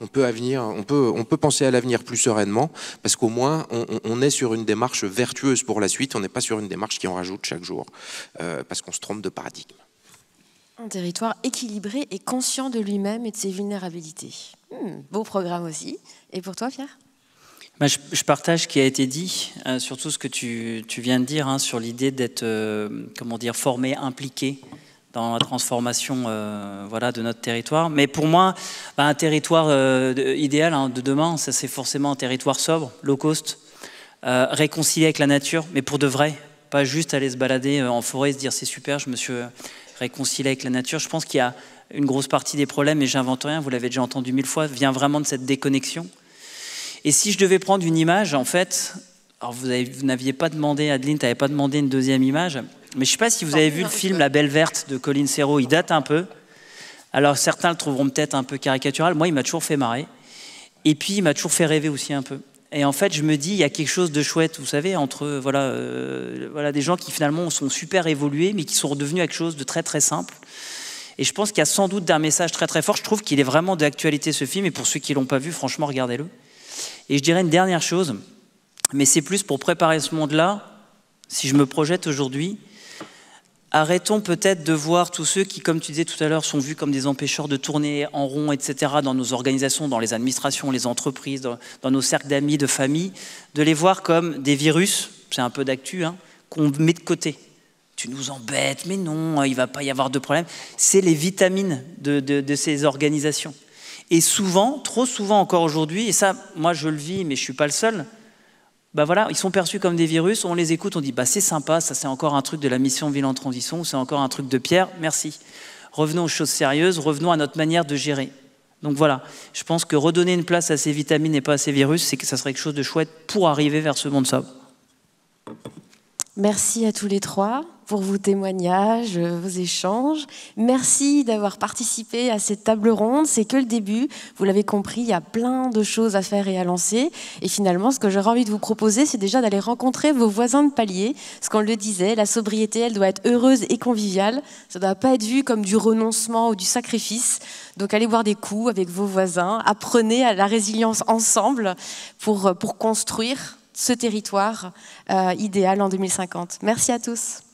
on peut penser à l'avenir plus sereinement, parce qu'au moins on est sur une démarche vertueuse pour la suite, on n'est pas sur une démarche qui en rajoute chaque jour, parce qu'on se trompe de paradigme. Un territoire équilibré et conscient de lui-même et de ses vulnérabilités. Beau programme aussi. Et pour toi, Pierre ? Je partage ce qui a été dit, surtout ce que tu viens de dire, sur l'idée d'être formé, impliqué dans la transformation de notre territoire. Mais pour moi, un territoire idéal de demain, ça c'est forcément un territoire sobre, low cost, réconcilié avec la nature, mais pour de vrai, pas juste aller se balader en forêt et se dire c'est super, je me suis réconcilié avec la nature. Je pense qu'il y a une grosse partie des problèmes, et j'invente rien, vous l'avez déjà entendu 1000 fois, vient vraiment de cette déconnexion. Et si je devais prendre une image, en fait, alors vous n'aviez pas demandé, Adeline, tu n'avais pas demandé une deuxième image, mais je ne sais pas si vous avez vu le film La Belle Verte de Colin Serrault, il date un peu. Alors certains le trouveront peut-être un peu caricatural, moi il m'a toujours fait marrer, et puis il m'a toujours fait rêver aussi un peu. Et en fait je me dis, il y a quelque chose de chouette, vous savez, entre des gens qui finalement sont super évolués, mais qui sont redevenus quelque chose de très très simple. Et je pense qu'il y a sans doute un message très très fort. Je trouve qu'il est vraiment d'actualité ce film, et pour ceux qui ne l'ont pas vu, franchement, regardez-le. Et je dirais une dernière chose, mais c'est plus pour préparer ce monde-là, si je me projette aujourd'hui. Arrêtons peut-être de voir tous ceux qui, comme tu disais tout à l'heure, sont vus comme des empêcheurs de tourner en rond, etc., dans nos organisations, dans les administrations, les entreprises, dans nos cercles d'amis, de famille, de les voir comme des virus, c'est un peu d'actu, hein, qu'on met de côté. Tu nous embêtes, mais non, il ne va pas y avoir de problème. C'est les vitamines de ces organisations. Et souvent, trop souvent encore aujourd'hui, et ça, moi je le vis, mais je ne suis pas le seul, bah voilà, ils sont perçus comme des virus, on les écoute, on dit bah c'est sympa, ça c'est encore un truc de la mission Ville en Transition, c'est encore un truc de Pierre, merci. Revenons aux choses sérieuses, revenons à notre manière de gérer. Donc voilà, je pense que redonner une place à ces vitamines et pas à ces virus, c'est que ça serait quelque chose de chouette pour arriver vers ce monde sobre. Merci à tous les trois pour vos témoignages, vos échanges. Merci d'avoir participé à cette table ronde. C'est que le début. Vous l'avez compris, il y a plein de choses à faire et à lancer. Et finalement, ce que j'aurais envie de vous proposer, c'est déjà d'aller rencontrer vos voisins de palier. Parce qu'on le disait, la sobriété, elle doit être heureuse et conviviale. Ça ne doit pas être vu comme du renoncement ou du sacrifice. Donc allez boire des coups avec vos voisins. Apprenez à la résilience ensemble pour construire ce territoire idéal en 2050. Merci à tous.